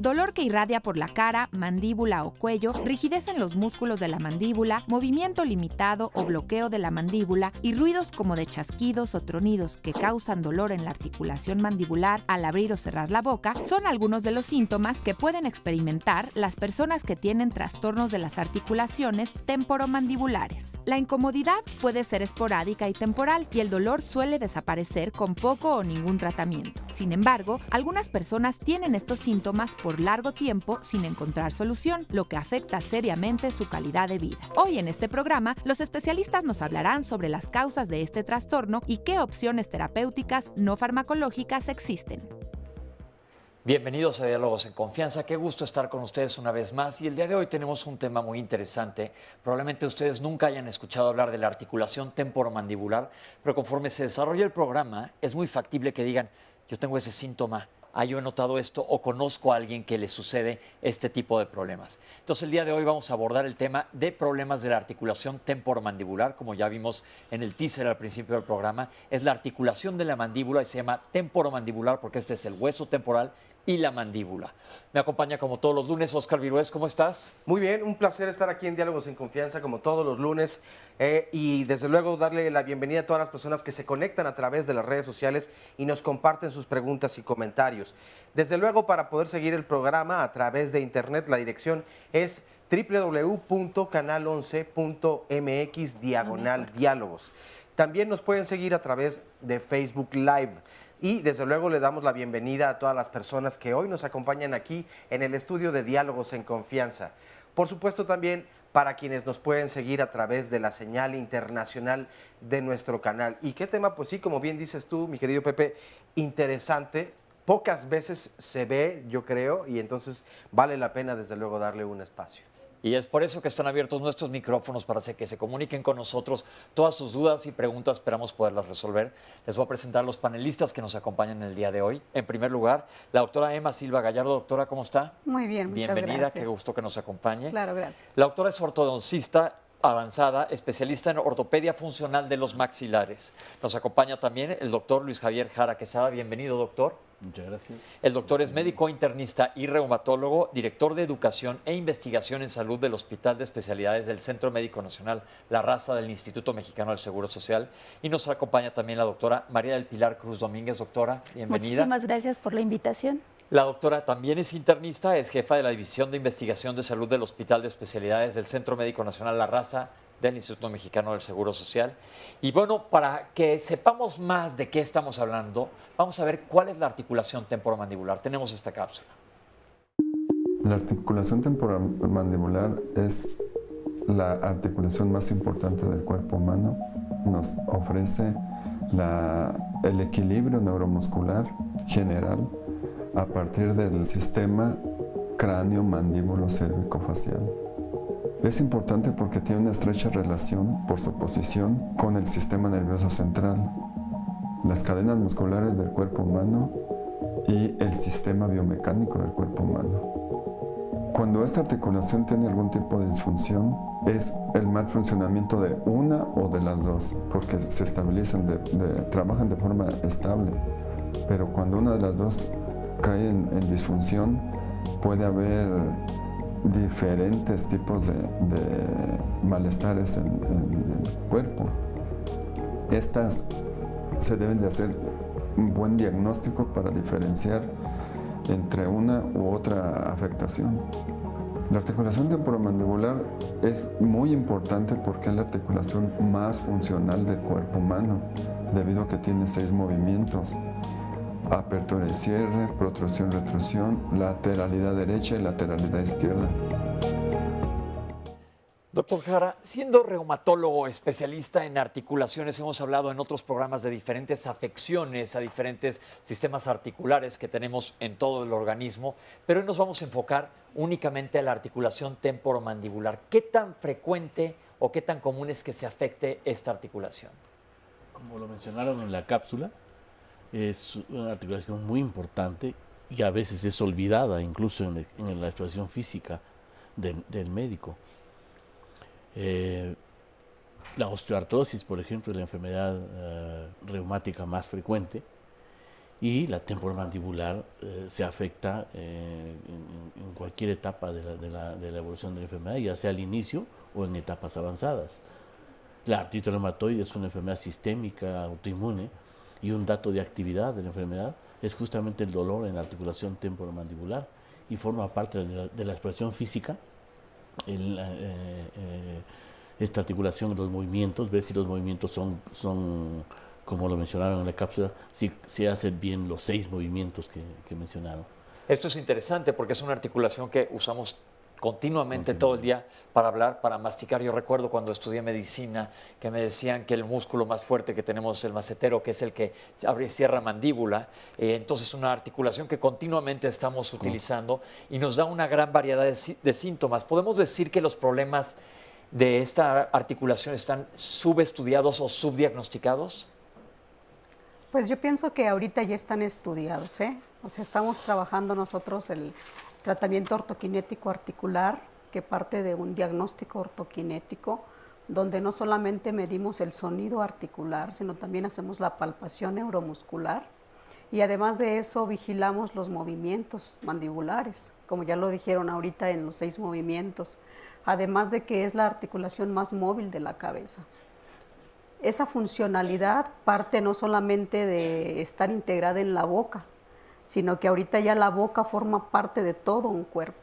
Dolor que irradia por la cara, mandíbula o cuello, rigidez en los músculos de la mandíbula, movimiento limitado o bloqueo de la mandíbula y ruidos como de chasquidos o tronidos que causan dolor en la articulación mandibular al abrir o cerrar la boca son algunos de los síntomas que pueden experimentar las personas que tienen trastornos de las articulaciones temporomandibulares. La incomodidad puede ser esporádica y temporal y el dolor suele desaparecer con poco o ningún tratamiento. Sin embargo, algunas personas tienen estos síntomas por largo tiempo sin encontrar solución, lo que afecta seriamente su calidad de vida. Hoy en este programa, los especialistas nos hablarán sobre las causas de este trastorno y qué opciones terapéuticas no farmacológicas existen. Bienvenidos a Diálogos en Confianza, qué gusto estar con ustedes una vez más y el día de hoy tenemos un tema muy interesante. Probablemente ustedes nunca hayan escuchado hablar de la articulación temporomandibular, pero conforme se desarrolla el programa es muy factible que digan, yo tengo ese síntoma, yo he notado esto o conozco a alguien que le sucede este tipo de problemas. Entonces el día de hoy vamos a abordar el tema de problemas de la articulación temporomandibular, como ya vimos en el teaser al principio del programa, es la articulación de la mandíbula y se llama temporomandibular porque este es el hueso temporal y la mandíbula. Me acompaña como todos los lunes Óscar Virués, ¿cómo estás? Muy bien, un placer estar aquí en Diálogos en Confianza como todos los lunes y desde luego darle la bienvenida a todas las personas que se conectan a través de las redes sociales y nos comparten sus preguntas y comentarios. Desde luego para poder seguir el programa a través de internet la dirección es www.canal11.mx/diálogos. También nos pueden seguir a través de Facebook Live. Y desde luego le damos la bienvenida a todas las personas que hoy nos acompañan aquí en el estudio de Diálogos en Confianza. Por supuesto también para quienes nos pueden seguir a través de la señal internacional de nuestro canal. ¿Y qué tema? Pues sí, como bien dices tú, mi querido Pepe, interesante. Pocas veces se ve, yo creo, y entonces vale la pena desde luego darle un espacio. Y es por eso que están abiertos nuestros micrófonos para que se comuniquen con nosotros. Todas sus dudas y preguntas esperamos poderlas resolver. Les voy a presentar a los panelistas que nos acompañan el día de hoy. En primer lugar, la doctora Emma Silva Gallardo. Doctora, ¿cómo está? Muy bien, muchas gracias. Bienvenida, qué gusto que nos acompañe. Claro, gracias. La doctora es ortodoncista avanzada, especialista en ortopedia funcional de los maxilares. Nos acompaña también el doctor Luis Javier Jara Quesada. Bienvenido, doctor. Muchas gracias. El doctor es médico internista y reumatólogo, director de Educación e Investigación en Salud del Hospital de Especialidades del Centro Médico Nacional La Raza del Instituto Mexicano del Seguro Social. Y nos acompaña también la doctora María del Pilar Cruz Domínguez. Doctora, bienvenida. Muchísimas gracias por la invitación. La doctora también es internista, es jefa de la División de Investigación de Salud del Hospital de Especialidades del Centro Médico Nacional La Raza del Instituto Mexicano del Seguro Social. Y bueno, para que sepamos más de qué estamos hablando, vamos a ver cuál es la articulación temporomandibular. Tenemos esta cápsula. La articulación temporomandibular es la articulación más importante del cuerpo humano. Nos ofrece el equilibrio neuromuscular general a partir del sistema cráneo-mandíbulo-cérvico-facial. Es importante porque tiene una estrecha relación por su posición con el sistema nervioso central, las cadenas musculares del cuerpo humano y el sistema biomecánico del cuerpo humano. Cuando esta articulación tiene algún tipo de disfunción, es el mal funcionamiento de una o de las dos, porque se estabilizan, trabajan de forma estable. Pero cuando una de las dos cae en disfunción, puede haber diferentes tipos de malestares en el cuerpo. Estas se deben de hacer un buen diagnóstico para diferenciar entre una u otra afectación. La articulación temporomandibular es muy importante porque es la articulación más funcional del cuerpo humano, debido a que tiene 6 movimientos: apertura y cierre, protrusión, retrusión, lateralidad derecha y lateralidad izquierda. Doctor Jara, siendo reumatólogo especialista en articulaciones, hemos hablado en otros programas de diferentes afecciones a diferentes sistemas articulares que tenemos en todo el organismo, pero hoy nos vamos a enfocar únicamente a la articulación temporomandibular. ¿Qué tan frecuente o qué tan común es que se afecte esta articulación? Como lo mencionaron en la cápsula, es una articulación muy importante y a veces es olvidada incluso en la exploración física del médico. La osteoartrosis, por ejemplo, es la enfermedad reumática más frecuente, y la temporomandibular se afecta en cualquier etapa de la evolución de la enfermedad, ya sea al inicio o en etapas avanzadas. La artritis reumatoide es una enfermedad sistémica autoinmune, y un dato de actividad de la enfermedad es justamente el dolor en la articulación temporomandibular, y forma parte de la exploración física. Esta articulación, los movimientos, ver si los movimientos son como lo mencionaron en la cápsula, si hacen bien los 6 movimientos que mencionaron. Esto es interesante porque es una articulación que usamos continuamente todo el día para hablar, para masticar. Yo recuerdo cuando estudié medicina que me decían que el músculo más fuerte que tenemos es el macetero, que es el que abre y cierra mandíbula. Entonces es una articulación que continuamente estamos utilizando y nos da una gran variedad de síntomas. ¿Podemos decir que los problemas de esta articulación están subestudiados o subdiagnosticados? Pues yo pienso que ahorita ya están estudiados, ¿eh? O sea, estamos trabajando nosotros el tratamiento ortoquinético articular, que parte de un diagnóstico ortoquinético, donde no solamente medimos el sonido articular, sino también hacemos la palpación neuromuscular, y además de eso vigilamos los movimientos mandibulares, como ya lo dijeron ahorita en los 6 movimientos, además de que es la articulación más móvil de la cabeza. Esa funcionalidad parte no solamente de estar integrada en la boca, sino que ahorita ya la boca forma parte de todo un cuerpo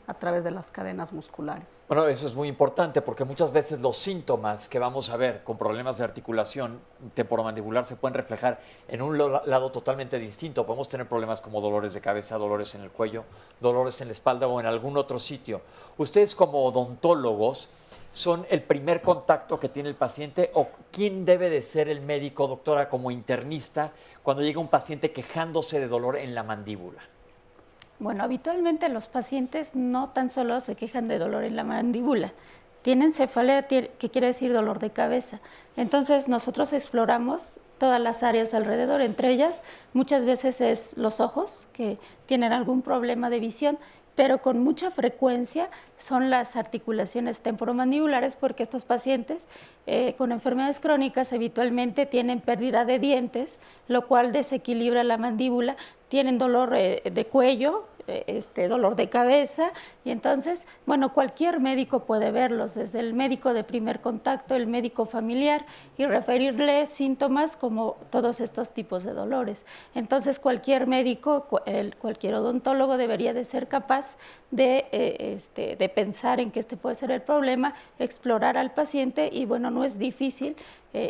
a través de las cadenas musculares. Bueno, eso es muy importante porque muchas veces los síntomas que vamos a ver con problemas de articulación temporomandibular se pueden reflejar en un lado totalmente distinto. Podemos tener problemas como dolores de cabeza, dolores en el cuello, dolores en la espalda o en algún otro sitio. Ustedes como odontólogos, ¿son el primer contacto que tiene el paciente o quién debe de ser el médico, doctora, como internista, cuando llega un paciente quejándose de dolor en la mandíbula? Bueno, habitualmente los pacientes no tan solo se quejan de dolor en la mandíbula, tienen cefalea, que quiere decir dolor de cabeza. Entonces nosotros exploramos todas las áreas alrededor, entre ellas muchas veces es los ojos, que tienen algún problema de visión, pero con mucha frecuencia son las articulaciones temporomandibulares, porque estos pacientes con enfermedades crónicas habitualmente tienen pérdida de dientes, lo cual desequilibra la mandíbula, tienen dolor de cuello, dolor de cabeza, y entonces, bueno, cualquier médico puede verlos, desde el médico de primer contacto, el médico familiar, y referirle síntomas como todos estos tipos de dolores. Entonces, cualquier médico, cualquier odontólogo debería de ser capaz de pensar en que este puede ser el problema, explorar al paciente, y bueno, no es difícil,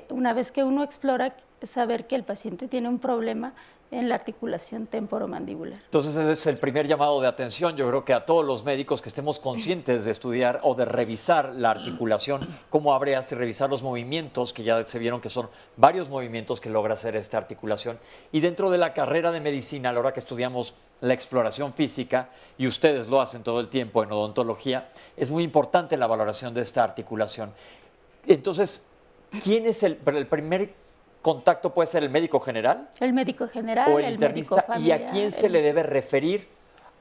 una vez que uno explora, saber que el paciente tiene un problema en la articulación temporomandibular. Entonces ese es el primer llamado de atención. Yo creo que a todos los médicos que estemos conscientes de estudiar o de revisar la articulación, cómo habría y revisar los movimientos, que ya se vieron que son varios movimientos que logra hacer esta articulación. Y dentro de la carrera de medicina, a la hora que estudiamos la exploración física, y ustedes lo hacen todo el tiempo en odontología, es muy importante la valoración de esta articulación. Entonces, ¿quién es el primer contacto? ¿Puede ser el médico general? El médico general, o el internista. médico familiar. ¿Y a quién se le debe referir?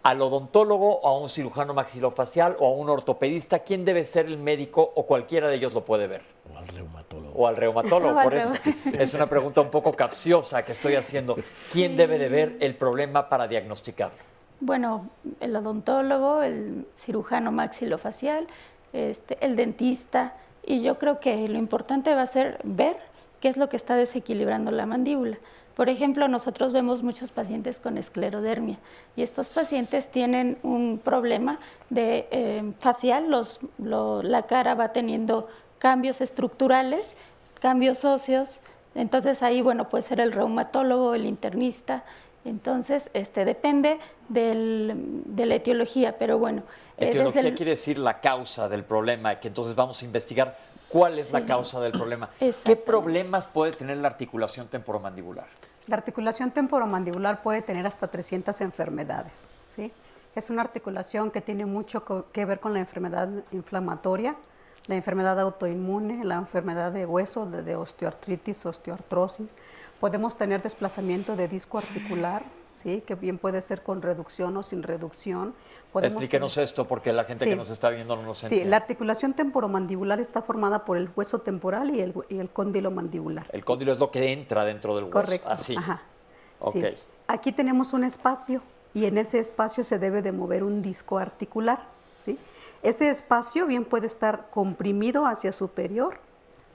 ¿Al odontólogo, a un cirujano maxilofacial o a un ortopedista? ¿Quién debe ser el médico o cualquiera de ellos lo puede ver? O al reumatólogo. O al reumatólogo, por eso es una pregunta un poco capciosa que estoy haciendo. ¿Quién debe de ver el problema para diagnosticarlo? Bueno, el odontólogo, el cirujano maxilofacial, el dentista, y yo creo que lo importante va a ser ver qué es lo que está desequilibrando la mandíbula. Por ejemplo, nosotros vemos muchos pacientes con esclerodermia, y estos pacientes tienen un problema de facial, la cara va teniendo cambios estructurales, cambios óseos. Entonces ahí, bueno, puede ser el reumatólogo, el internista, Entonces, depende de la etiología, pero bueno. Etiología quiere decir la causa del problema, que entonces vamos a investigar cuál es la causa del problema. ¿Qué problemas puede tener la articulación temporomandibular? La articulación temporomandibular puede tener hasta 300 enfermedades, ¿sí? Es una articulación que tiene mucho que ver con la enfermedad inflamatoria, la enfermedad autoinmune, la enfermedad de hueso, de osteoartritis, osteoartrosis. Podemos tener desplazamiento de disco articular, ¿sí? Que bien puede ser con reducción o sin reducción. Explíquenos esto porque la gente que nos está viendo no nos entiende. Sí, la articulación temporomandibular está formada por el hueso temporal y el cóndilo mandibular. El cóndilo es lo que entra dentro del hueso. Correcto. Así. Ajá. Okay. Sí. Aquí tenemos un espacio y en ese espacio se debe de mover un disco articular, ¿sí? Ese espacio bien puede estar comprimido hacia superior,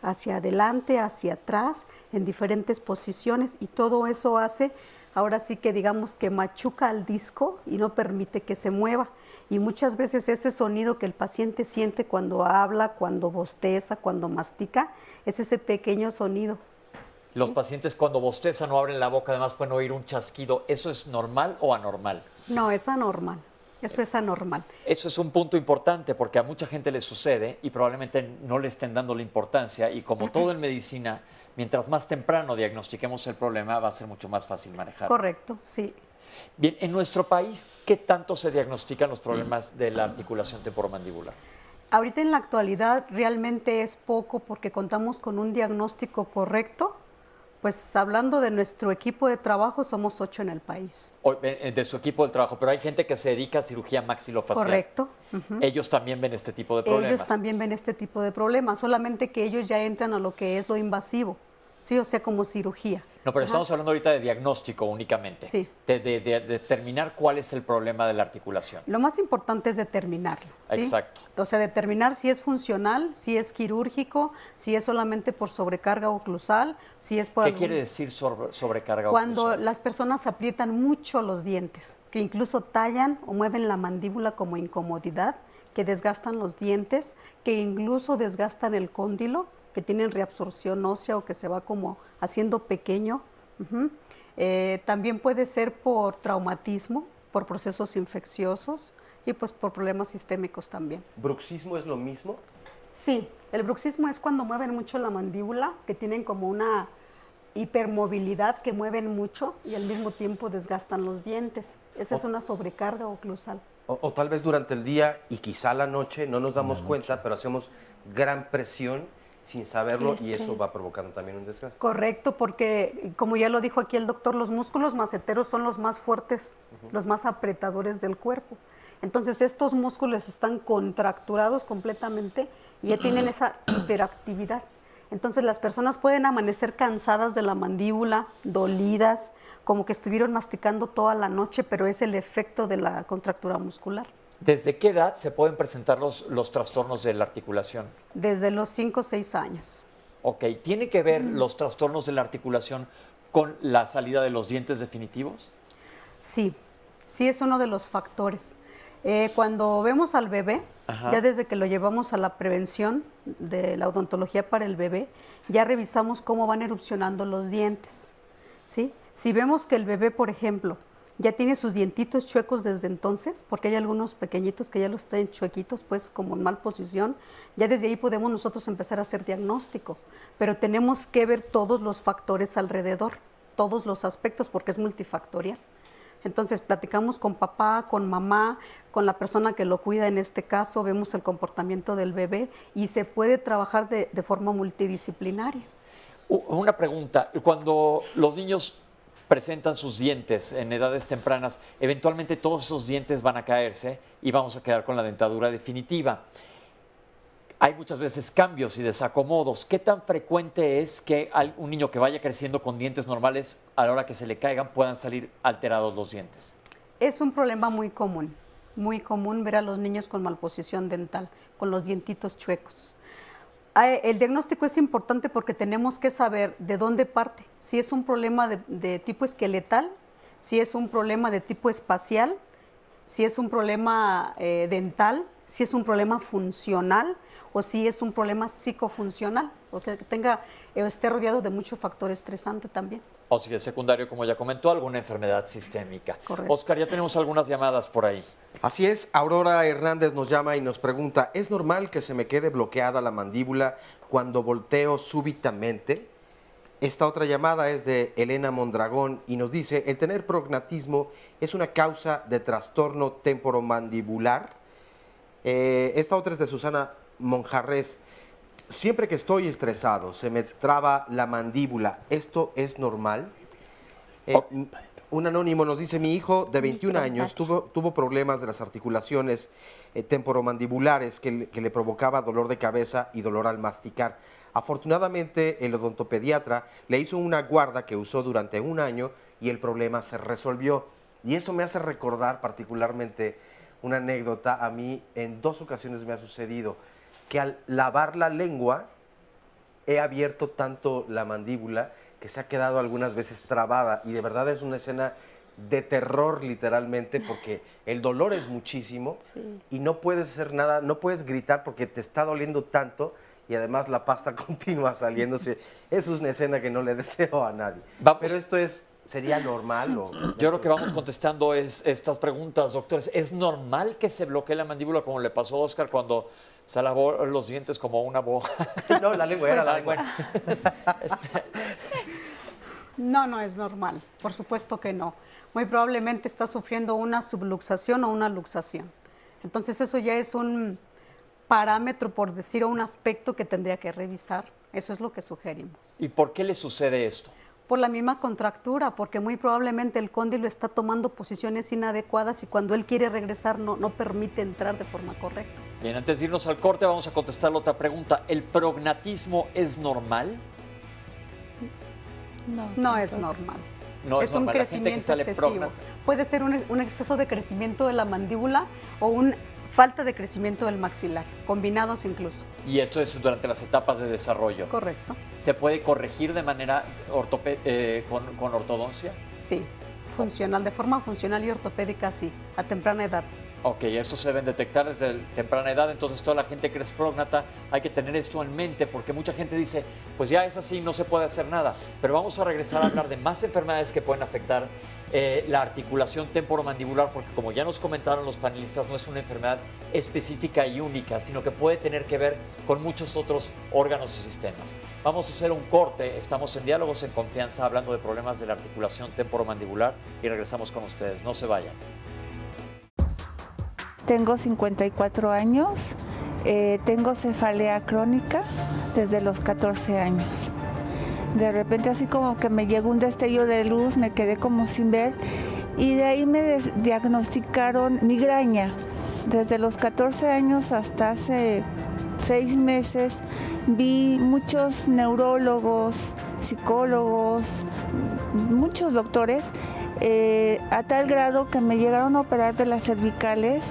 hacia adelante, hacia atrás, en diferentes posiciones, y todo eso hace, ahora sí que digamos que machuca al disco y no permite que se mueva. Y muchas veces ese sonido que el paciente siente cuando habla, cuando bosteza, cuando mastica, es ese pequeño sonido. Los pacientes cuando bostezan o abren la boca además pueden oír un chasquido. ¿Eso es normal o anormal? No, es anormal. Eso es anormal. Eso es un punto importante porque a mucha gente le sucede y probablemente no le estén dando la importancia, y como todo en medicina, mientras más temprano diagnostiquemos el problema va a ser mucho más fácil manejarlo. Correcto, sí. Bien, en nuestro país, ¿qué tanto se diagnostican los problemas de la articulación temporomandibular? Ahorita en la actualidad realmente es poco porque contamos con un diagnóstico correcto. Pues hablando de nuestro equipo de trabajo, somos 8 en el país. De su equipo de trabajo, pero hay gente que se dedica a cirugía maxilofacial. Correcto. Ellos también ven este tipo de problemas. Ellos también ven este tipo de problemas, solamente que ellos ya entran a lo que es lo invasivo, ¿sí? O sea, como cirugía. No, pero estamos hablando ahorita de diagnóstico únicamente. Sí. De determinar cuál es el problema de la articulación. Lo más importante es determinarlo, ¿sí? Exacto. O sea, determinar si es funcional, si es quirúrgico, si es solamente por sobrecarga oclusal, si es por... ¿Qué quiere decir sobrecarga Cuando oclusal? las personas aprietan mucho los dientes, que incluso tallan o mueven la mandíbula como incomodidad, que desgastan los dientes, que incluso desgastan el cóndilo, que tienen reabsorción ósea o que se va como haciendo pequeño. También puede ser por traumatismo, por procesos infecciosos y pues por problemas sistémicos también. ¿Bruxismo es lo mismo? Sí, el bruxismo es cuando mueven mucho la mandíbula, que tienen como una hipermovilidad, que mueven mucho y al mismo tiempo desgastan los dientes. Esa es una sobrecarga oclusal. O tal vez durante el día y quizá la noche no nos damos cuenta, pero hacemos gran presión sin saberlo y eso va provocando también un desgaste. Correcto, porque como ya lo dijo aquí el doctor, los músculos maceteros son los más fuertes, los más apretadores del cuerpo. Entonces estos músculos están contracturados completamente y ya tienen esa hiperactividad. Entonces las personas pueden amanecer cansadas de la mandíbula, dolidas, como que estuvieron masticando toda la noche, pero es el efecto de la contractura muscular. ¿Desde qué edad se pueden presentar los trastornos de la articulación? Desde los 5 o 6 años. Ok, ¿tiene que ver los trastornos de la articulación con la salida de los dientes definitivos? Sí, sí es uno de los factores. Cuando vemos al bebé, ya desde que lo llevamos a la prevención de la odontología para el bebé, ya revisamos cómo van erupcionando los dientes, ¿sí? Si vemos que el bebé, por ejemplo, ya tiene sus dientitos chuecos desde entonces, porque hay algunos pequeñitos que ya los traen chuequitos, pues como en mal posición, ya desde ahí podemos nosotros empezar a hacer diagnóstico, pero tenemos que ver todos los factores alrededor, todos los aspectos, porque es multifactorial. Entonces platicamos con papá, con mamá, con la persona que lo cuida en este caso, vemos el comportamiento del bebé y se puede trabajar de forma multidisciplinaria. Una pregunta, cuando los niños presentan sus dientes en edades tempranas, eventualmente todos esos dientes van a caerse y vamos a quedar con la dentadura definitiva. Hay muchas veces cambios y desacomodos. ¿Qué tan frecuente es que un niño que vaya creciendo con dientes normales, a la hora que se le caigan, puedan salir alterados los dientes? Es un problema muy común ver a los niños con malposición dental, con los dientitos chuecos. El diagnóstico es importante porque tenemos que saber de dónde parte, si es un problema de tipo esqueletal, si es un problema de tipo espacial, si es un problema dental, si es un problema funcional o si es un problema psicofuncional, o que esté rodeado de mucho factor estresante también. O si es secundario, como ya comentó, alguna enfermedad sistémica. Correcto. Oscar, ya tenemos algunas llamadas por ahí. Así es, Aurora Hernández nos llama y nos pregunta, ¿es normal que se me quede bloqueada la mandíbula cuando volteo súbitamente? Esta otra llamada es de Elena Mondragón y nos dice, ¿el tener prognatismo es una causa de trastorno temporomandibular? Esta otra es de Susana Monjarres. Siempre que estoy estresado, se me traba la mandíbula. ¿Esto es normal? Un anónimo nos dice, mi hijo de 21 años tuvo problemas de las articulaciones temporomandibulares que le provocaba dolor de cabeza y dolor al masticar. Afortunadamente, el odontopediatra le hizo una guarda que usó durante 1 año y el problema se resolvió. Y eso me hace recordar particularmente una anécdota. A mí en 2 ocasiones me ha sucedido que al lavar la lengua he abierto tanto la mandíbula que se ha quedado algunas veces trabada y de verdad es una escena de terror literalmente porque el dolor es muchísimo y no puedes hacer nada, no puedes gritar porque te está doliendo tanto y además la pasta continúa saliéndose. Es una escena que no le deseo a nadie. Vamos. Pero esto ¿sería normal? Yo creo que vamos contestando estas preguntas, doctores. ¿Es normal que se bloquee la mandíbula como le pasó a Oscar cuando se lavó los dientes como una boja? No, la lengua era la lengua. No, no es normal, por supuesto que no. Muy probablemente está sufriendo una subluxación o una luxación. Entonces eso ya es un parámetro, por decir, o un aspecto que tendría que revisar. Eso es lo que sugerimos. ¿Y por qué le sucede esto? Por la misma contractura, porque muy probablemente el cóndilo está tomando posiciones inadecuadas y cuando él quiere regresar no permite entrar de forma correcta. Bien, antes de irnos al corte vamos a contestar la otra pregunta. ¿El prognatismo es normal? No es normal. No es Es un normal. La gente que crecimiento sale excesivo. prognat- Puede ser un exceso de crecimiento de la mandíbula o una falta de crecimiento del maxilar, combinados incluso. Y esto es durante las etapas de desarrollo. Correcto. ¿Se puede corregir de manera con ortodoncia? Sí, funcional, de forma funcional y ortopédica, sí, a temprana edad. Ok, esto se deben detectar desde temprana edad, entonces toda la gente que es prógnata hay que tener esto en mente porque mucha gente dice, pues ya es así, no se puede hacer nada. Pero vamos a regresar a hablar de más enfermedades que pueden afectar la articulación temporomandibular porque como ya nos comentaron los panelistas, no es una enfermedad específica y única, sino que puede tener que ver con muchos otros órganos y sistemas. Vamos a hacer un corte, estamos en Diálogos en Confianza hablando de problemas de la articulación temporomandibular y regresamos con ustedes, no se vayan. Tengo 54 años, tengo cefalea crónica desde los 14 años. De repente así como que me llegó un destello de luz, me quedé como sin ver y de ahí me diagnosticaron migraña. Desde los 14 años hasta hace 6 meses vi muchos neurólogos, psicólogos, muchos doctores, a tal grado que me llegaron a operar de las cervicales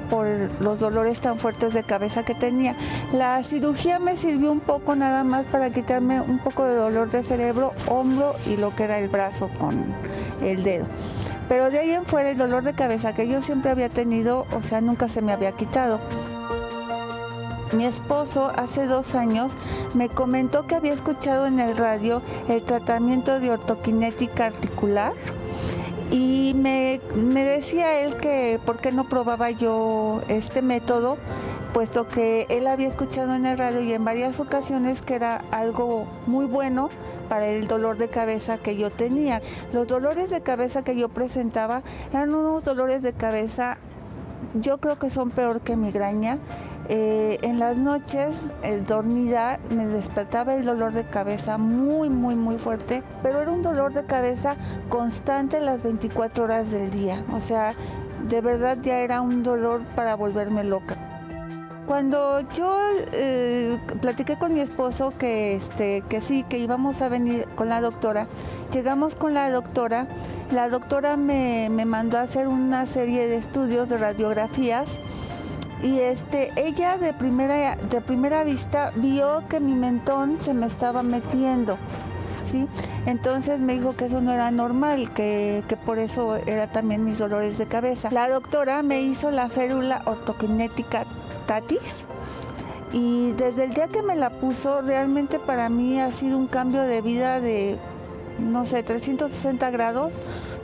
por los dolores tan fuertes de cabeza que tenía. La cirugía me sirvió un poco nada más para quitarme un poco de dolor de cerebro, hombro y lo que era el brazo con el dedo. Pero de ahí en fuera el dolor de cabeza que yo siempre había tenido, o sea, nunca se me había quitado. Mi esposo hace 2 años me comentó que había escuchado en el radio el tratamiento de ortoquinética articular y me decía él que por qué no probaba yo este método, puesto que él había escuchado en el radio y en varias ocasiones que era algo muy bueno para el dolor de cabeza que yo tenía. Los dolores de cabeza que yo presentaba eran unos dolores de cabeza, yo creo que son peor que migraña. En las noches, dormida, me despertaba el dolor de cabeza muy, muy, muy fuerte, pero era un dolor de cabeza constante las 24 horas del día. O sea, de verdad ya era un dolor para volverme loca. Cuando yo platiqué con mi esposo que sí, que íbamos a venir con la doctora, llegamos con la doctora me mandó a hacer una serie de estudios de radiografías y ella de primera vista vio que mi mentón se me estaba metiendo, ¿sí? Entonces me dijo que eso no era normal, que por eso era también mis dolores de cabeza. La doctora me hizo la férula ortoquinética Tatis y desde el día que me la puso realmente para mí ha sido un cambio de vida de no sé, 360 grados,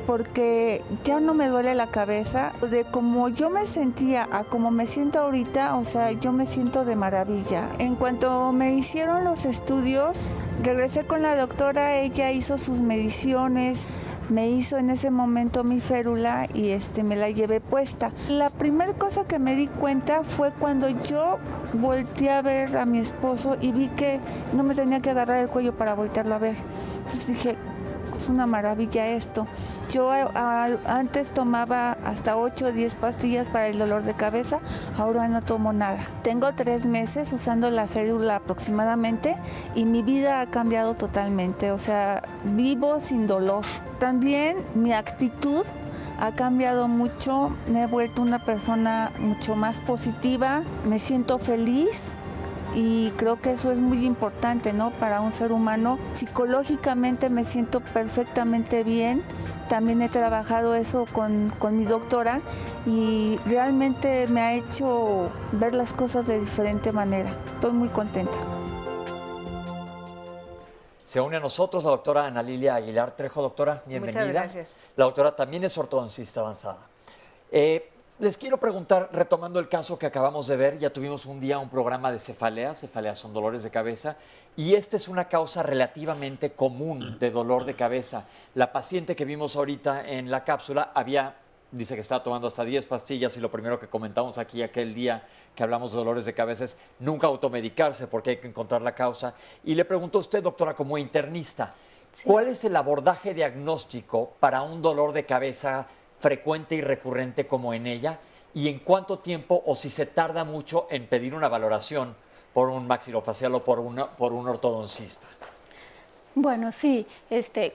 porque ya no me duele la cabeza. De como yo me sentía a como me siento ahorita, o sea, yo me siento de maravilla. En cuanto me hicieron los estudios, regresé con la doctora, ella hizo sus mediciones, me hizo en ese momento mi férula y me la llevé puesta. La primera cosa que me di cuenta fue cuando yo volteé a ver a mi esposo y vi que no me tenía que agarrar el cuello para voltearlo a ver. Entonces dije, es una maravilla esto. Yo antes tomaba hasta 8 o 10 pastillas para el dolor de cabeza, ahora no tomo nada. Tengo 3 meses usando la férula aproximadamente y mi vida ha cambiado totalmente, o sea, vivo sin dolor. También mi actitud ha cambiado mucho, me he vuelto una persona mucho más positiva, me siento feliz. Y creo que eso es muy importante, ¿no? Para un ser humano. Psicológicamente me siento perfectamente bien. También he trabajado eso con mi doctora y realmente me ha hecho ver las cosas de diferente manera. Estoy muy contenta. Se une a nosotros la doctora Ana Lilia Aguilar Trejo. Doctora, bienvenida. Muchas gracias. La doctora también es ortodoncista avanzada. Les quiero preguntar, retomando el caso que acabamos de ver, ya tuvimos un día un programa de cefaleas, cefaleas son dolores de cabeza, y esta es una causa relativamente común de dolor de cabeza. La paciente que vimos ahorita en la cápsula dice que estaba tomando hasta 10 pastillas y lo primero que comentamos aquí aquel día que hablamos de dolores de cabeza es nunca automedicarse porque hay que encontrar la causa. Y le pregunto a usted, doctora, como internista, Sí. ¿cuál es el abordaje diagnóstico para un dolor de cabeza frecuente y recurrente como en ella? ¿Y en cuánto tiempo o si se tarda mucho en pedir una valoración por un maxilofacial o por un ortodoncista? Bueno, sí,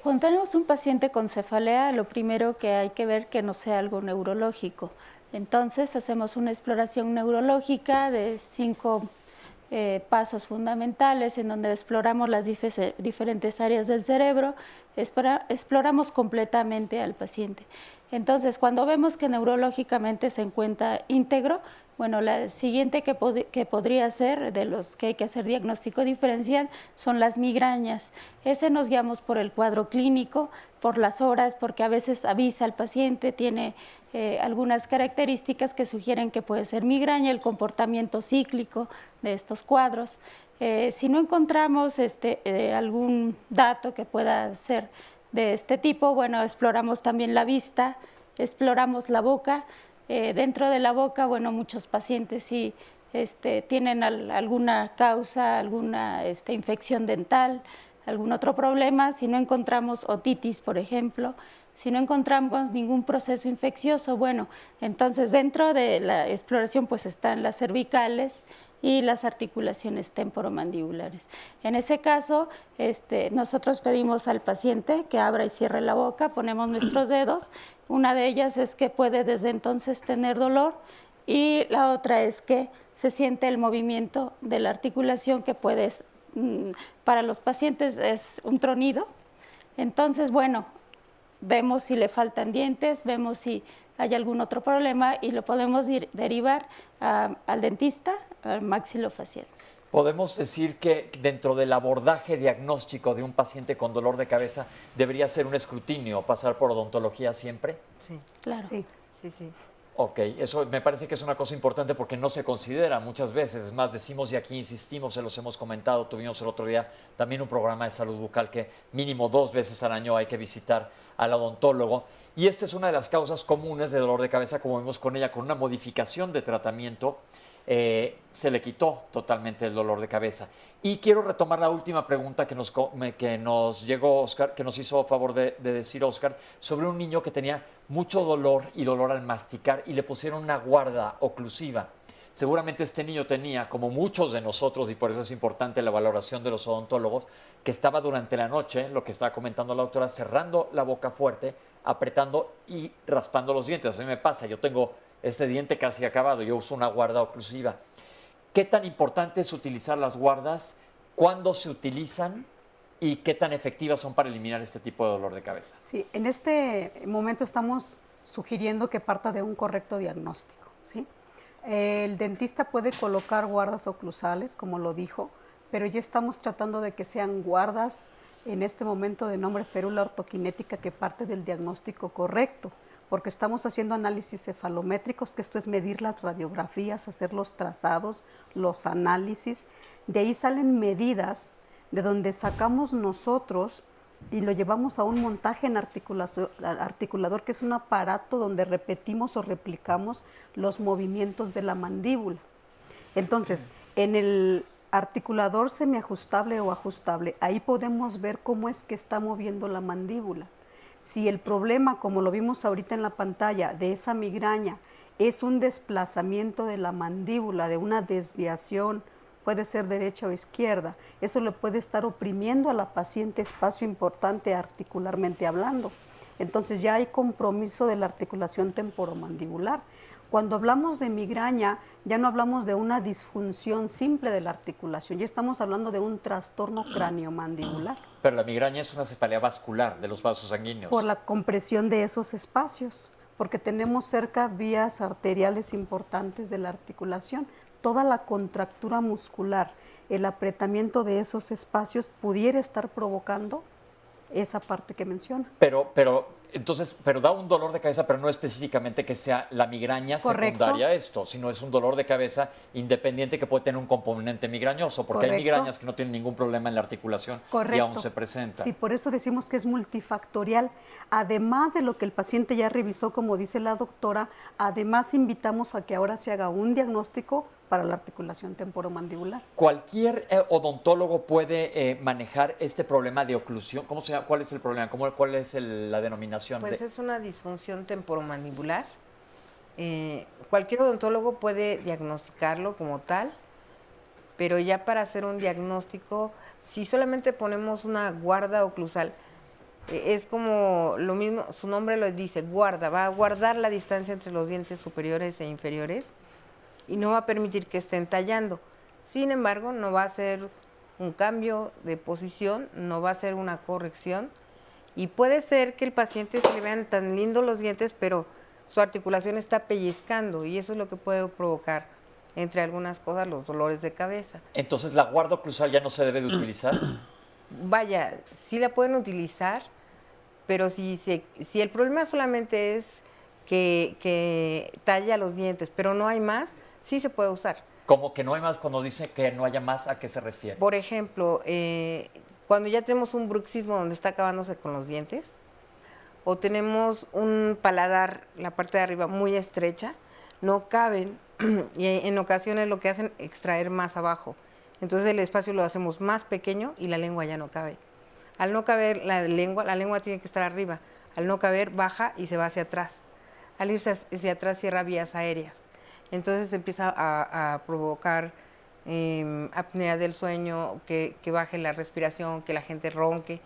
cuando tenemos un paciente con cefalea, lo primero que hay que ver que no sea algo neurológico. Entonces hacemos una exploración neurológica de 5 pasos fundamentales en donde exploramos las diferentes áreas del cerebro, exploramos completamente al paciente. Entonces, cuando vemos que neurológicamente se encuentra íntegro, bueno, la siguiente que podría ser, de los que hay que hacer diagnóstico diferencial, son las migrañas. Ese nos guiamos por el cuadro clínico, por las horas, porque a veces avisa al paciente, tiene algunas características que sugieren que puede ser migraña, el comportamiento cíclico de estos cuadros. Si no encontramos algún dato que pueda ser de este tipo, bueno, exploramos también la vista, exploramos la boca. Dentro de la boca, bueno, muchos pacientes sí tienen alguna causa, alguna infección dental, algún otro problema. Si no encontramos otitis, por ejemplo, si no encontramos ningún proceso infeccioso, bueno, entonces dentro de la exploración pues están las cervicales y las articulaciones temporomandibulares. En ese caso, nosotros pedimos al paciente que abra y cierre la boca, ponemos nuestros dedos. Una de ellas es que puede desde entonces tener dolor y la otra es que se siente el movimiento de la articulación que para los pacientes es un tronido. Entonces, bueno, vemos si le faltan dientes, vemos si hay algún otro problema y lo podemos derivar al dentista, al maxilofacial. ¿Podemos decir que dentro del abordaje diagnóstico de un paciente con dolor de cabeza debería ser un escrutinio, pasar por odontología siempre? Sí, Claro. Sí. sí, sí. Ok, eso me parece que es una cosa importante porque no se considera muchas veces. Es más, decimos y aquí insistimos, se los hemos comentado, tuvimos el otro día también un programa de salud bucal que mínimo 2 veces al año hay que visitar al odontólogo. Y esta es una de las causas comunes de dolor de cabeza, como vimos con ella, con una modificación de tratamiento. Se le quitó totalmente el dolor de cabeza. Y quiero retomar la última pregunta que nos llegó Oscar, que nos hizo favor de decir Oscar, sobre un niño que tenía mucho dolor y dolor al masticar y le pusieron una guarda oclusiva. Seguramente este niño tenía, como muchos de nosotros, y por eso es importante la valoración de los odontólogos, que estaba durante la noche, lo que estaba comentando la doctora, cerrando la boca fuerte, apretando y raspando los dientes. A mí me pasa, yo tengo este diente casi acabado, yo uso una guarda oclusiva. ¿Qué tan importante es utilizar las guardas? ¿Cuándo se utilizan? ¿Y qué tan efectivas son para eliminar este tipo de dolor de cabeza? Sí, en este momento estamos sugiriendo que parta de un correcto diagnóstico, ¿sí? El dentista puede colocar guardas oclusales, como lo dijo, pero ya estamos tratando de que sean guardas en este momento de nombre férula ortoquinética, que parte del diagnóstico correcto, porque estamos haciendo análisis cefalométricos, que esto es medir las radiografías, hacer los trazados, los análisis. De ahí salen medidas de donde sacamos nosotros y lo llevamos a un montaje en articulador, que es un aparato donde repetimos o replicamos los movimientos de la mandíbula. Entonces, en el articulador semiajustable o ajustable, ahí podemos ver cómo es que está moviendo la mandíbula. Si el problema, como lo vimos ahorita en la pantalla, de esa migraña, es un desplazamiento de la mandíbula, de una desviación, puede ser derecha o izquierda, eso le puede estar oprimiendo a la paciente espacio importante articularmente hablando. Entonces ya hay compromiso de la articulación temporomandibular. Cuando hablamos de migraña, ya no hablamos de una disfunción simple de la articulación, ya estamos hablando de un trastorno craniomandibular. Pero la migraña es una cefalea vascular de los vasos sanguíneos. Por la compresión de esos espacios, porque tenemos cerca vías arteriales importantes de la articulación. Toda la contractura muscular, el apretamiento de esos espacios pudiera estar provocando esa parte que menciona. Pero da un dolor de cabeza, pero no específicamente que sea la migraña Correcto. secundaria a esto, sino es un dolor de cabeza independiente que puede tener un componente migrañoso, porque hay Correcto. migrañas que no tienen ningún problema en la articulación y Correcto. aún se presenta. Sí, por eso decimos que es multifactorial. Además de lo que el paciente ya revisó, como dice la doctora, además invitamos a que ahora se haga un diagnóstico para la articulación temporomandibular. ¿Cualquier odontólogo puede manejar este problema de oclusión? ¿Cómo se llama? ¿Cuál es el problema? ¿Cuál es la denominación? Pues es una disfunción temporomandibular. Cualquier odontólogo puede diagnosticarlo como tal, pero ya para hacer un diagnóstico, si solamente ponemos una guarda oclusal, es como lo mismo, su nombre lo dice, guarda, va a guardar la distancia entre los dientes superiores e inferiores y no va a permitir que estén tallando. Sin embargo, no va a hacer un cambio de posición, no va a hacer una corrección y puede ser que el paciente se le vean tan lindos los dientes, pero su articulación está pellizcando y eso es lo que puede provocar, entre algunas cosas, los dolores de cabeza. Entonces, ¿la guarda oclusal ya no se debe de utilizar? Vaya, sí la pueden utilizar, pero si el problema solamente es que talla los dientes, pero no hay más, sí se puede usar. Como que no hay más, cuando dice que no haya más, ¿a qué se refiere? Por ejemplo, cuando ya tenemos un bruxismo donde está acabándose con los dientes, o tenemos un paladar, la parte de arriba muy estrecha, no caben, y en ocasiones lo que hacen es extraer más abajo. Entonces el espacio lo hacemos más pequeño y la lengua ya no cabe. Al no caber la lengua tiene que estar arriba. Al no caber, baja y se va hacia atrás. Al irse hacia atrás, cierra vías aéreas. Entonces empieza a provocar apnea del sueño, que baje la respiración, que la gente ronque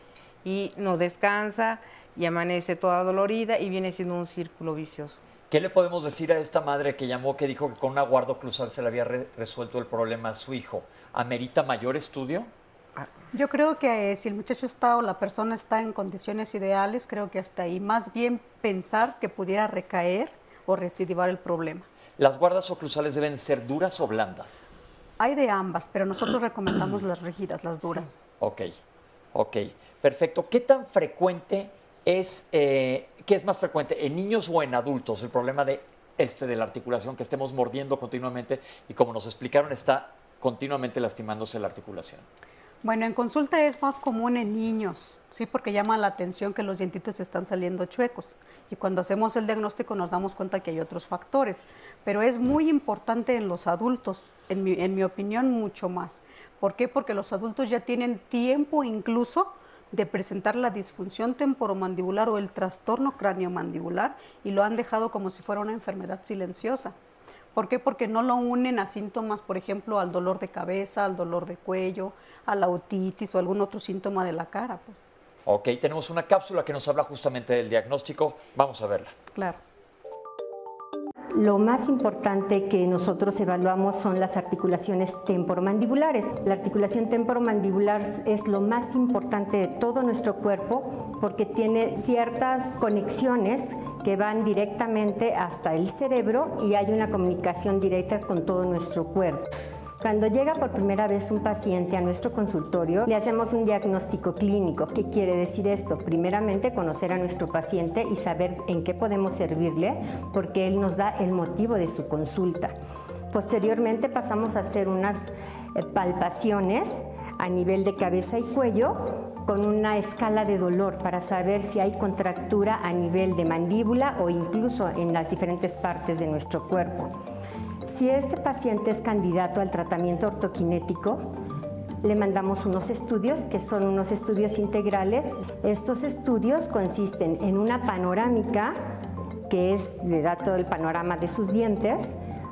y no descansa y amanece toda dolorida y viene siendo un círculo vicioso. ¿Qué le podemos decir a esta madre que llamó, que dijo que con una guarda oclusal se le había resuelto el problema a su hijo? ¿Amerita mayor estudio? Yo creo que si el muchacho está o la persona está en condiciones ideales, creo que hasta ahí, más bien pensar que pudiera recaer o recidivar el problema. ¿Las guardas oclusales deben ser duras o blandas? Hay de ambas, pero nosotros recomendamos las rígidas, las duras. Sí. Ok, perfecto. ¿Qué tan frecuente es, qué es más frecuente, en niños o en adultos, el problema de la articulación, que estemos mordiendo continuamente y, como nos explicaron, está continuamente lastimándose la articulación? Bueno, en consulta es más común en niños, sí, porque llama la atención que los dientitos están saliendo chuecos. Y cuando hacemos el diagnóstico nos damos cuenta que hay otros factores. Pero es muy importante en los adultos, en mi opinión, mucho más. ¿Por qué? Porque los adultos ya tienen tiempo incluso de presentar la disfunción temporomandibular o el trastorno craniomandibular y lo han dejado como si fuera una enfermedad silenciosa. ¿Por qué? Porque no lo unen a síntomas, por ejemplo, al dolor de cabeza, al dolor de cuello, a la otitis o algún otro síntoma de la cara, pues. Ok, tenemos una cápsula que nos habla justamente del diagnóstico. Vamos a verla. Claro. Lo más importante que nosotros evaluamos son las articulaciones temporomandibulares. La articulación temporomandibular es lo más importante de todo nuestro cuerpo porque tiene ciertas conexiones que van directamente hasta el cerebro y hay una comunicación directa con todo nuestro cuerpo. Cuando llega por primera vez un paciente a nuestro consultorio, le hacemos un diagnóstico clínico. ¿Qué quiere decir esto? Primeramente, conocer a nuestro paciente y saber en qué podemos servirle, porque él nos da el motivo de su consulta. Posteriormente, pasamos a hacer unas palpaciones a nivel de cabeza y cuello con una escala de dolor para saber si hay contractura a nivel de mandíbula o incluso en las diferentes partes de nuestro cuerpo. Si este paciente es candidato al tratamiento ortoquinético, le mandamos unos estudios que son unos estudios integrales. Estos estudios consisten en una panorámica que le da todo el panorama de sus dientes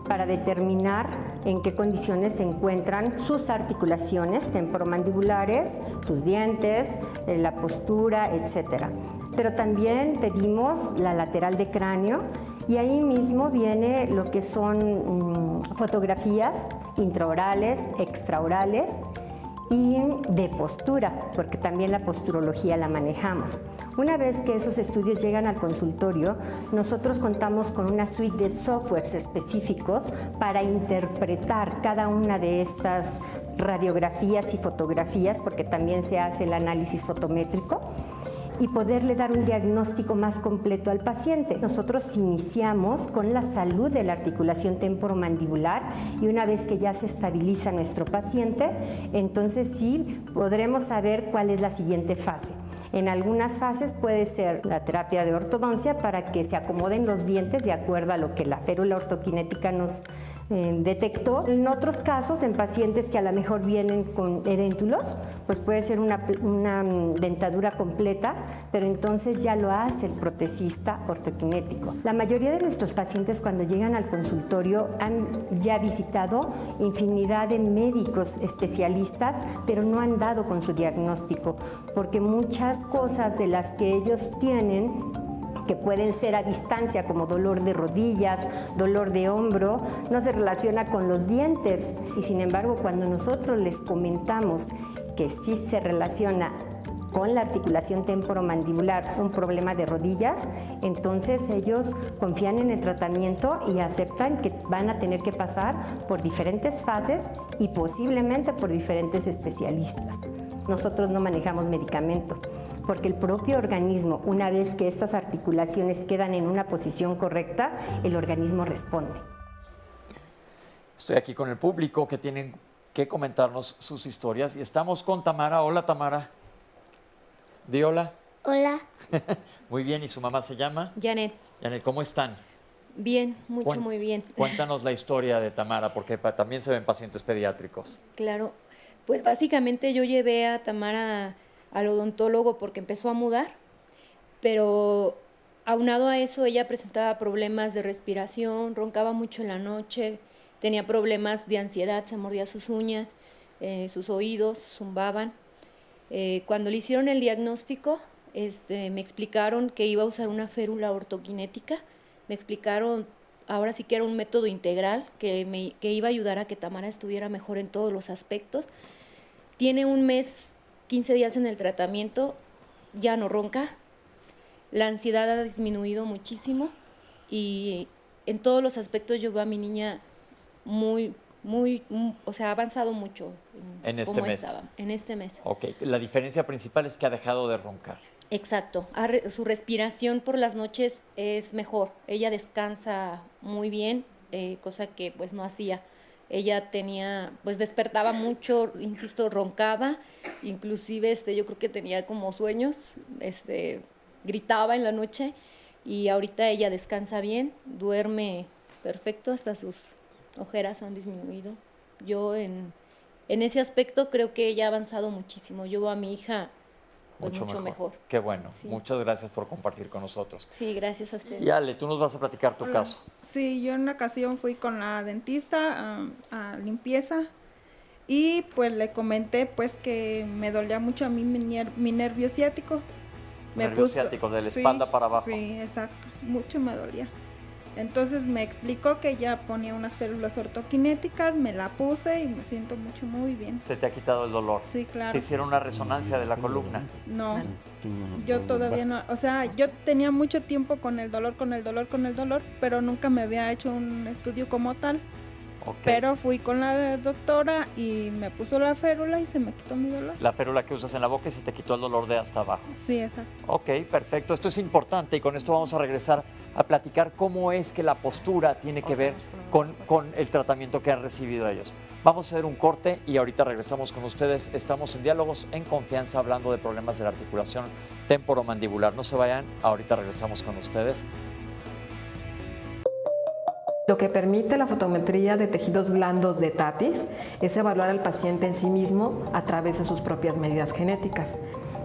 para determinar en qué condiciones se encuentran sus articulaciones temporomandibulares, sus dientes, la postura, etc. Pero también pedimos la lateral de cráneo y ahí mismo viene lo que son fotografías intraorales, extraorales y de postura, porque también la posturología la manejamos. Una vez que esos estudios llegan al consultorio, nosotros contamos con una suite de softwares específicos para interpretar cada una de estas radiografías y fotografías, porque también se hace el análisis fotométrico, y poderle dar un diagnóstico más completo al paciente. Nosotros iniciamos con la salud de la articulación temporomandibular y una vez que ya se estabiliza nuestro paciente, entonces sí podremos saber cuál es la siguiente fase. En algunas fases puede ser la terapia de ortodoncia para que se acomoden los dientes de acuerdo a lo que la férula ortoquinética nos detectó. En otros casos, en pacientes que a lo mejor vienen con edéntulos, pues puede ser una dentadura completa, pero entonces ya lo hace el protesista ortoquinético. La mayoría de nuestros pacientes cuando llegan al consultorio han ya visitado infinidad de médicos especialistas, pero no han dado con su diagnóstico, porque muchas cosas de las que ellos tienen que pueden ser a distancia, como dolor de rodillas, dolor de hombro, no se relaciona con los dientes. Y sin embargo, cuando nosotros les comentamos que sí se relaciona con la articulación temporomandibular un problema de rodillas, entonces ellos confían en el tratamiento y aceptan que van a tener que pasar por diferentes fases y posiblemente por diferentes especialistas. Nosotros no manejamos medicamento, porque el propio organismo, una vez que estas articulaciones quedan en una posición correcta, el organismo responde. Estoy aquí con el público que tienen que comentarnos sus historias y estamos con Tamara. Hola, Tamara. Di hola. Hola. Muy bien, ¿y su mamá se llama? Janet. Janet, ¿cómo están? Bien, muy bien. Cuéntanos la historia de Tamara, porque también se ven pacientes pediátricos. Claro, pues básicamente yo llevé a Tamara al odontólogo porque empezó a mudar, pero aunado a eso ella presentaba problemas de respiración, roncaba mucho en la noche, tenía problemas de ansiedad, se mordía sus uñas, sus oídos zumbaban. Cuando le hicieron el diagnóstico, me explicaron que iba a usar una férula ortoquinética, me explicaron ahora sí que era un método integral que iba a ayudar a que Tamara estuviera mejor en todos los aspectos. Tiene un mes, 15 días en el tratamiento, ya no ronca, la ansiedad ha disminuido muchísimo y en todos los aspectos yo veo a mi niña ha avanzado mucho en este mes. En este mes. Ok, la diferencia principal es que ha dejado de roncar. Exacto, su respiración por las noches es mejor, ella descansa muy bien, cosa que pues no hacía. Ella despertaba mucho, insisto, roncaba, inclusive yo creo que tenía como sueños, gritaba en la noche y ahorita ella descansa bien, duerme perfecto, hasta sus ojeras han disminuido. Yo en ese aspecto creo que ella ha avanzado muchísimo. Yo veo a mi hija mucho mejor. Qué bueno. Sí. Muchas gracias por compartir con nosotros. Sí, gracias a usted. Y Ale, tú nos vas a platicar tu caso. Sí, yo en una ocasión fui con la dentista a limpieza y pues le comenté pues que me dolía mucho a mí mi nervio ciático. Nervio ciático, de la espalda para abajo. Sí, exacto. Mucho me dolía. Entonces me explicó que ella ponía unas férulas ortoquinéticas, me la puse y me siento muy bien. ¿Se te ha quitado el dolor? Sí, claro. ¿Te hicieron una resonancia de la columna? No, yo todavía no. O sea, yo tenía mucho tiempo con el dolor, pero nunca me había hecho un estudio como tal. Ok. Pero fui con la doctora y me puso la férula y se me quitó mi dolor. La férula que usas en la boca y se te quitó el dolor de hasta abajo. Sí, exacto. Ok, perfecto. Esto es importante y con esto vamos a regresar a platicar cómo es que la postura tiene que ver con el tratamiento que han recibido ellos. Vamos a hacer un corte y ahorita regresamos con ustedes. Estamos en Diálogos en Confianza hablando de problemas de la articulación temporomandibular. No se vayan, ahorita regresamos con ustedes. Lo que permite la fotometría de tejidos blandos de Tatis es evaluar al paciente en sí mismo a través de sus propias medidas genéticas.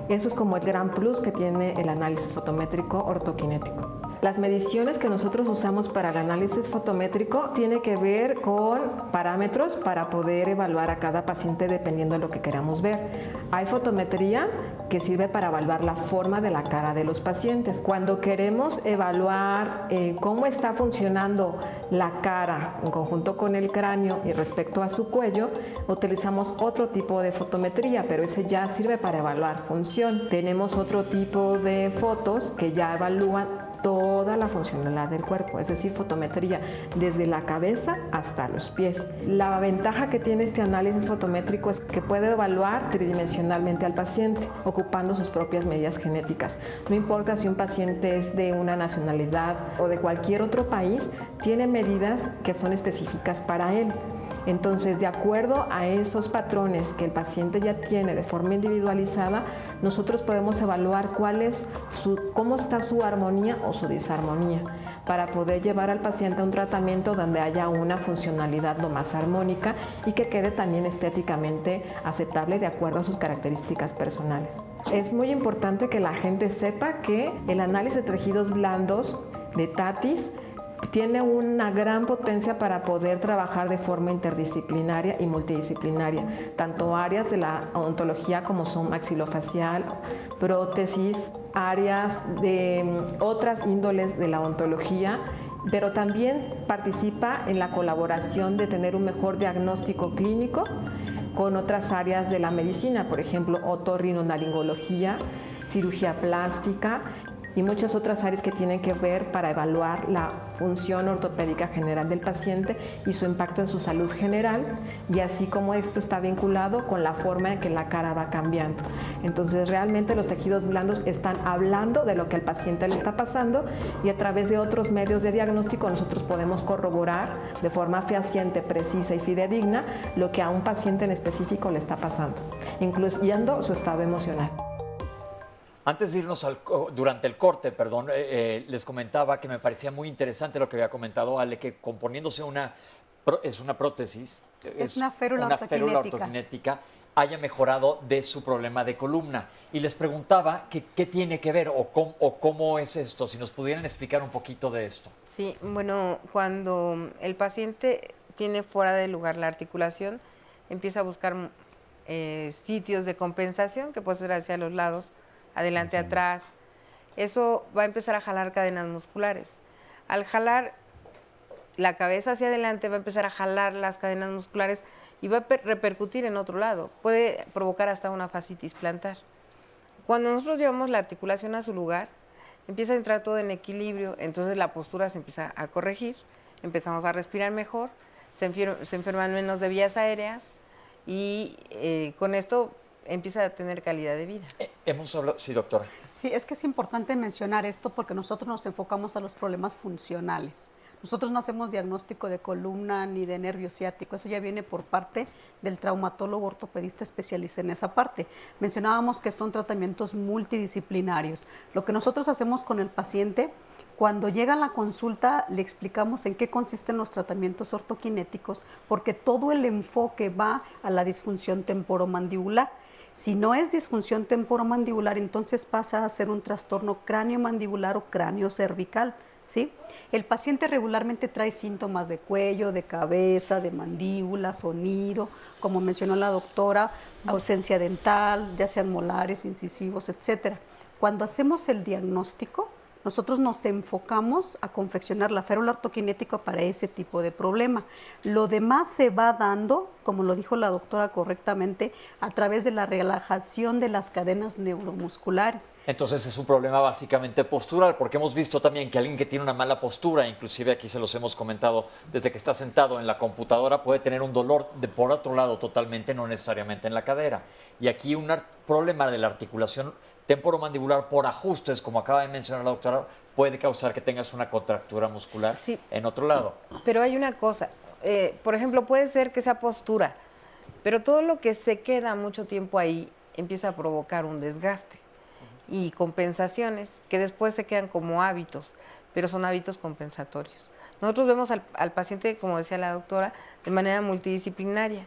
Eso es como el gran plus que tiene el análisis fotométrico ortoquinético. Las mediciones que nosotros usamos para el análisis fotométrico tienen que ver con parámetros para poder evaluar a cada paciente dependiendo de lo que queramos ver. Hay fotometría que sirve para evaluar la forma de la cara de los pacientes. Cuando queremos evaluar cómo está funcionando la cara en conjunto con el cráneo y respecto a su cuello, utilizamos otro tipo de fotometría, pero ese ya sirve para evaluar función. Tenemos otro tipo de fotos que ya evalúan toda la funcionalidad del cuerpo, es decir, fotometría desde la cabeza hasta los pies. La ventaja que tiene este análisis fotométrico es que puede evaluar tridimensionalmente al paciente, ocupando sus propias medidas genéticas. No importa si un paciente es de una nacionalidad o de cualquier otro país, tiene medidas que son específicas para él. Entonces, de acuerdo a esos patrones que el paciente ya tiene de forma individualizada, nosotros podemos evaluar cómo está su armonía o su disarmonía para poder llevar al paciente a un tratamiento donde haya una funcionalidad lo más armónica y que quede también estéticamente aceptable de acuerdo a sus características personales. Es muy importante que la gente sepa que el análisis de tejidos blandos de Tatis tiene una gran potencia para poder trabajar de forma interdisciplinaria y multidisciplinaria, tanto áreas de la odontología como son maxilofacial, prótesis, áreas de otras índoles de la odontología, pero también participa en la colaboración de tener un mejor diagnóstico clínico con otras áreas de la medicina, por ejemplo, otorrinolaringología, cirugía plástica y muchas otras áreas que tienen que ver para evaluar la función ortopédica general del paciente y su impacto en su salud general, y así como esto está vinculado con la forma en que la cara va cambiando. Entonces, realmente los tejidos blandos están hablando de lo que al paciente le está pasando y a través de otros medios de diagnóstico nosotros podemos corroborar de forma fehaciente, precisa y fidedigna lo que a un paciente en específico le está pasando, incluyendo su estado emocional. Antes de irnos durante el corte, perdón, les comentaba que me parecía muy interesante lo que había comentado Ale, que componiéndose es una prótesis, es una férula ortoquinética, haya mejorado de su problema de columna. Y les preguntaba qué tiene que ver o cómo es esto, si nos pudieran explicar un poquito de esto. Sí, bueno, cuando el paciente tiene fuera de lugar la articulación, empieza a buscar sitios de compensación, que puede ser hacia los lados, adelante, atrás. Eso va a empezar a jalar cadenas musculares. Al jalar la cabeza hacia adelante, va a empezar a jalar las cadenas musculares y va a repercutir en otro lado. Puede provocar hasta una fascitis plantar. Cuando nosotros llevamos la articulación a su lugar, empieza a entrar todo en equilibrio, entonces la postura se empieza a corregir, empezamos a respirar mejor, se enferman menos de vías aéreas y con esto empieza a tener calidad de vida. Hemos hablado, sí, doctora. Sí, es que es importante mencionar esto porque nosotros nos enfocamos a los problemas funcionales. Nosotros no hacemos diagnóstico de columna ni de nervio ciático, eso ya viene por parte del traumatólogo ortopedista especialista en esa parte. Mencionábamos que son tratamientos multidisciplinarios. Lo que nosotros hacemos con el paciente, cuando llega a la consulta, le explicamos en qué consisten los tratamientos ortoquinéticos, porque todo el enfoque va a la disfunción temporomandibular. Si no es disfunción temporomandibular, entonces pasa a ser un trastorno cráneo-mandibular o cráneo-cervical, ¿sí? El paciente regularmente trae síntomas de cuello, de cabeza, de mandíbula, sonido, como mencionó la doctora, ausencia dental, ya sean molares, incisivos, etc. Cuando hacemos el diagnóstico, nosotros nos enfocamos a confeccionar la férula ortoquinética para ese tipo de problema. Lo demás se va dando, como lo dijo la doctora correctamente, a través de la relajación de las cadenas neuromusculares. Entonces es un problema básicamente postural, porque hemos visto también que alguien que tiene una mala postura, inclusive aquí se los hemos comentado, desde que está sentado en la computadora puede tener un dolor por otro lado totalmente, no necesariamente en la cadera. Y aquí un problema de la articulación temporomandibular por ajustes, como acaba de mencionar la doctora, puede causar que tengas una contractura muscular en otro lado. Pero hay una cosa, por ejemplo, puede ser que sea postura, pero todo lo que se queda mucho tiempo ahí empieza a provocar un desgaste y compensaciones que después se quedan como hábitos, pero son hábitos compensatorios. Nosotros vemos al paciente, como decía la doctora, de manera multidisciplinaria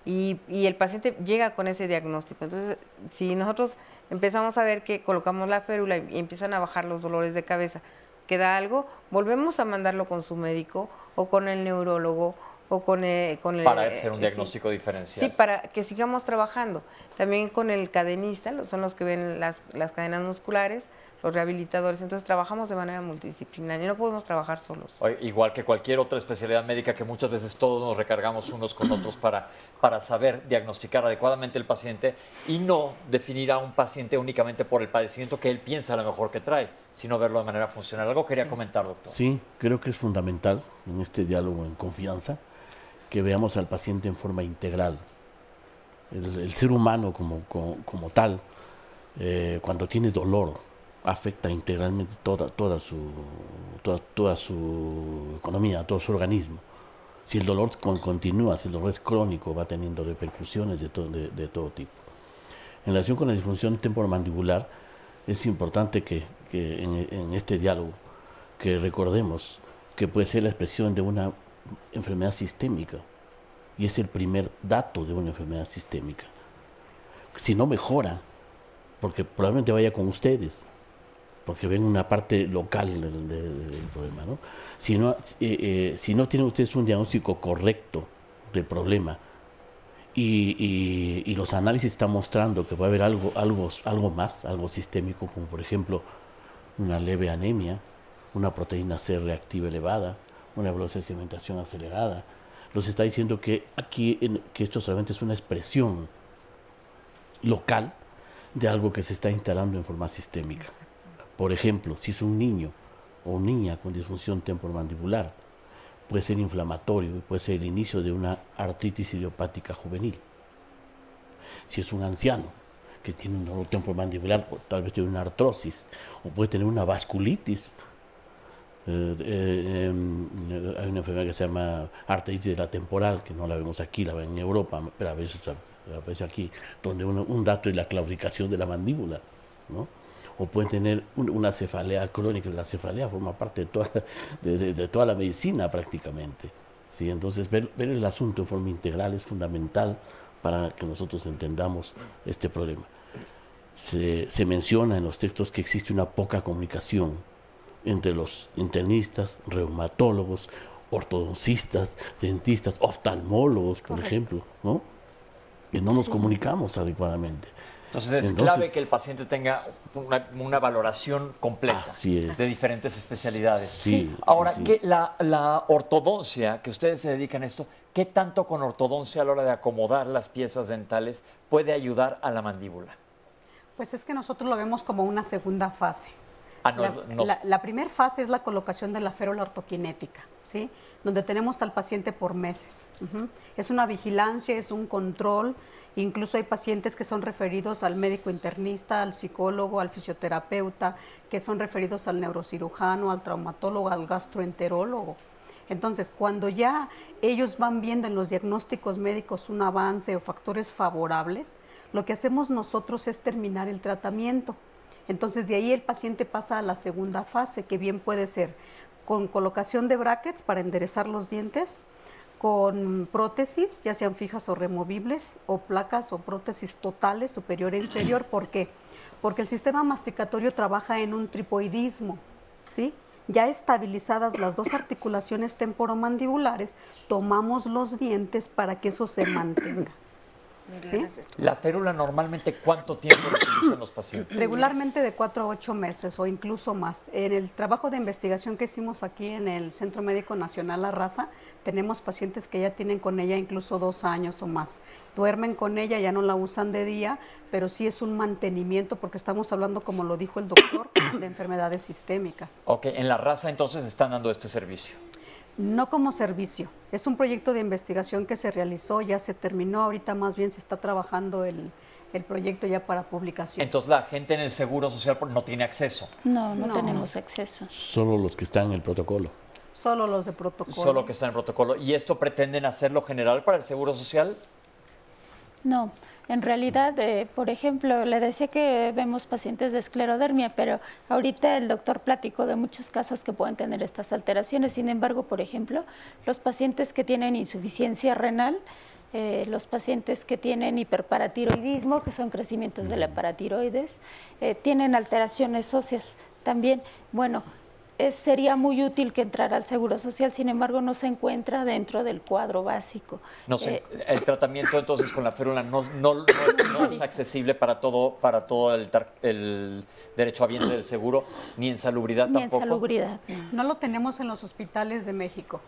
y el paciente llega con ese diagnóstico. Entonces, si nosotros empezamos a ver que colocamos la férula y empiezan a bajar los dolores de cabeza, queda algo, volvemos a mandarlo con su médico o con el neurólogo o con el... Para hacer un diagnóstico diferencial. Sí, para que sigamos trabajando. También con el cadenista, son los que ven las cadenas musculares, los rehabilitadores. Entonces trabajamos de manera multidisciplinaria y no podemos trabajar solos. Igual que cualquier otra especialidad médica que muchas veces todos nos recargamos unos con otros para saber diagnosticar adecuadamente el paciente y no definir a un paciente únicamente por el padecimiento que él piensa a lo mejor que trae, sino verlo de manera funcional. Algo quería comentar, doctor. Sí, creo que es fundamental en este diálogo en confianza que veamos al paciente en forma integral. El ser humano como tal, cuando tiene dolor, afecta integralmente toda su economía, todo su organismo. Si el dolor continúa, si el dolor es crónico, va teniendo repercusiones de todo tipo. En relación con la disfunción temporomandibular, es importante que en este diálogo que recordemos que puede ser la expresión de una enfermedad sistémica, y es el primer dato de una enfermedad sistémica. Si no mejora, porque probablemente vaya con ustedes, porque ven una parte local del problema, ¿no? Si no tienen ustedes un diagnóstico correcto del problema y los análisis están mostrando que va a haber algo más, algo sistémico, como por ejemplo una leve anemia, una proteína C reactiva elevada, una velocidad de sedimentación acelerada, los está diciendo que que esto solamente es una expresión local de algo que se está instalando en forma sistémica. Por ejemplo, si es un niño o niña con disfunción temporomandibular, puede ser inflamatorio y puede ser el inicio de una artritis idiopática juvenil. Si es un anciano que tiene un dolor temporomandibular, o tal vez tiene una artrosis, o puede tener una vasculitis. Hay una enfermedad que se llama artritis de la temporal, que no la vemos aquí, la ven en Europa, pero a veces aparece aquí, donde un dato es la claudicación de la mandíbula, ¿no? O pueden tener una cefalea crónica. La cefalea forma parte de toda la medicina prácticamente. ¿Sí? Entonces, ver el asunto en forma integral es fundamental para que nosotros entendamos este problema. Se menciona en los textos que existe una poca comunicación entre los internistas, reumatólogos, ortodoncistas, dentistas, oftalmólogos, por ejemplo, ¿no? Que no nos comunicamos adecuadamente. Entonces es clave que el paciente tenga una valoración completa de diferentes especialidades. Sí, ahora, sí. ¿qué, la ortodoncia, que ustedes se dedican a esto, ¿qué tanto con ortodoncia a la hora de acomodar las piezas dentales puede ayudar a la mandíbula? Pues es que nosotros lo vemos como una segunda fase. No, La primera fase es la colocación de la férula ortoquinética, ¿sí? Donde tenemos al paciente por meses. Es una vigilancia, es un control. Incluso hay pacientes que son referidos al médico internista, al psicólogo, al fisioterapeuta, que son referidos al neurocirujano, al traumatólogo, al gastroenterólogo. Entonces, cuando ya ellos van viendo en los diagnósticos médicos un avance o factores favorables, lo que hacemos nosotros es terminar el tratamiento. Entonces, de ahí el paciente pasa a la segunda fase, que bien puede ser con colocación de brackets para enderezar los dientes, con prótesis, ya sean fijas o removibles, o placas o prótesis totales, superior e inferior. ¿Por qué? Porque el sistema masticatorio trabaja en un tripoidismo, ¿sí? Ya estabilizadas las dos articulaciones temporomandibulares, tomamos los dientes para que eso se mantenga. ¿sí? La férula normalmente, ¿cuánto tiempo la utilizan los pacientes? Regularmente de 4 a 8 meses o incluso más. En el trabajo de investigación que hicimos aquí en el Centro Médico Nacional La Raza, tenemos pacientes que ya tienen con ella incluso 2 años o más. Duermen con ella, ya no la usan de día, pero sí es un mantenimiento porque estamos hablando, como lo dijo el doctor, de enfermedades sistémicas. Ok, en La Raza entonces están dando este servicio. No como servicio, es un proyecto de investigación que se realizó, ya se terminó, ahorita más bien se está trabajando el proyecto ya para publicación. Entonces la gente en el Seguro Social no tiene acceso. No tenemos acceso. Solo los que están en el protocolo. Solo los de protocolo. Solo que están en protocolo. ¿Y esto pretenden hacerlo general para el Seguro Social? No, en realidad, por ejemplo, le decía que vemos pacientes de esclerodermia, pero ahorita el doctor platicó de muchos casos que pueden tener estas alteraciones. Sin embargo, por ejemplo, los pacientes que tienen insuficiencia renal, los pacientes que tienen hiperparatiroidismo, que son crecimientos de la paratiroides, tienen alteraciones óseas también. Bueno, sería muy útil que entrara al Seguro Social, sin embargo no se encuentra dentro del cuadro básico. No sé, el tratamiento entonces con la férula no es accesible para todo el derechohabiente del seguro, ni en salubridad ni tampoco. En salubridad. No lo tenemos en los hospitales de México.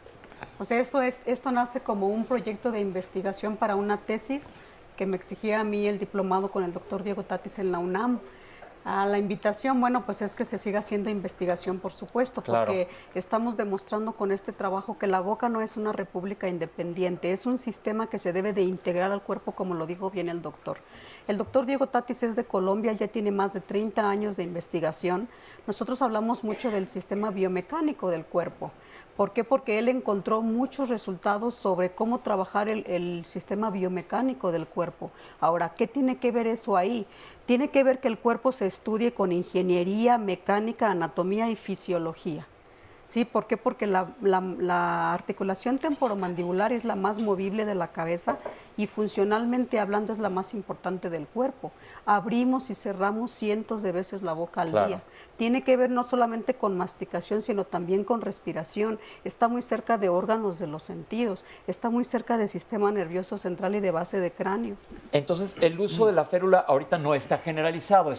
O sea, esto nace como un proyecto de investigación para una tesis que me exigía a mí el diplomado con el doctor Diego Tatis en la UNAM. A la invitación, bueno, pues es que se siga haciendo investigación, por supuesto, porque estamos demostrando con este trabajo que la boca no es una república independiente, es un sistema que se debe de integrar al cuerpo, como lo dijo bien el doctor. El doctor Diego Tatis es de Colombia, ya tiene más de 30 años de investigación. Nosotros hablamos mucho del sistema biomecánico del cuerpo. ¿Por qué? Porque él encontró muchos resultados sobre cómo trabajar el sistema biomecánico del cuerpo. Ahora, ¿qué tiene que ver eso ahí? Tiene que ver que el cuerpo se estudie con ingeniería, mecánica, anatomía y fisiología. ¿Sí? ¿Por qué? Porque la articulación temporomandibular es la más movible de la cabeza y funcionalmente hablando es la más importante del cuerpo. Abrimos y cerramos cientos de veces la boca al día. Tiene que ver no solamente con masticación, sino también con respiración. Está muy cerca de órganos de los sentidos, está muy cerca del sistema nervioso central y de base de cráneo. Entonces, el uso de la férula ahorita no está generalizado,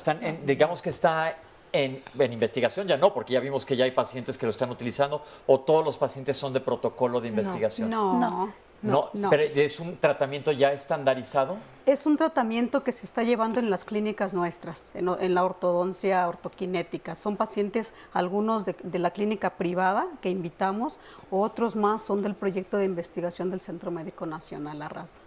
digamos que está en investigación, ya no, porque ya vimos que ya hay pacientes que lo están utilizando, o todos los pacientes son de protocolo de investigación. No. Pero ¿es un tratamiento ya estandarizado? Es un tratamiento que se está llevando en las clínicas nuestras, en la ortodoncia ortoquinética. Son pacientes, algunos de la clínica privada que invitamos, otros más son del proyecto de investigación del Centro Médico Nacional La Raza.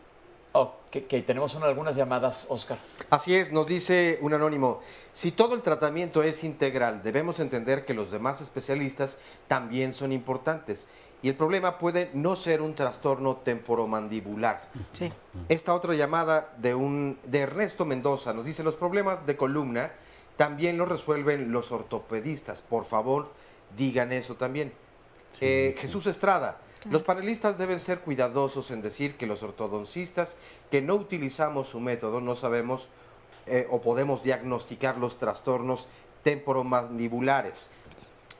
Ok, tenemos algunas llamadas, Oscar. Así es, nos dice un anónimo, si todo el tratamiento es integral, debemos entender que los demás especialistas también son importantes. Y el problema puede no ser un trastorno temporomandibular. Sí. Esta otra llamada de Ernesto Mendoza nos dice, los problemas de columna también los resuelven los ortopedistas. Por favor, digan eso también. Jesús Estrada, los panelistas deben ser cuidadosos en decir que los ortodoncistas que no utilizamos su método no sabemos o podemos diagnosticar los trastornos temporomandibulares.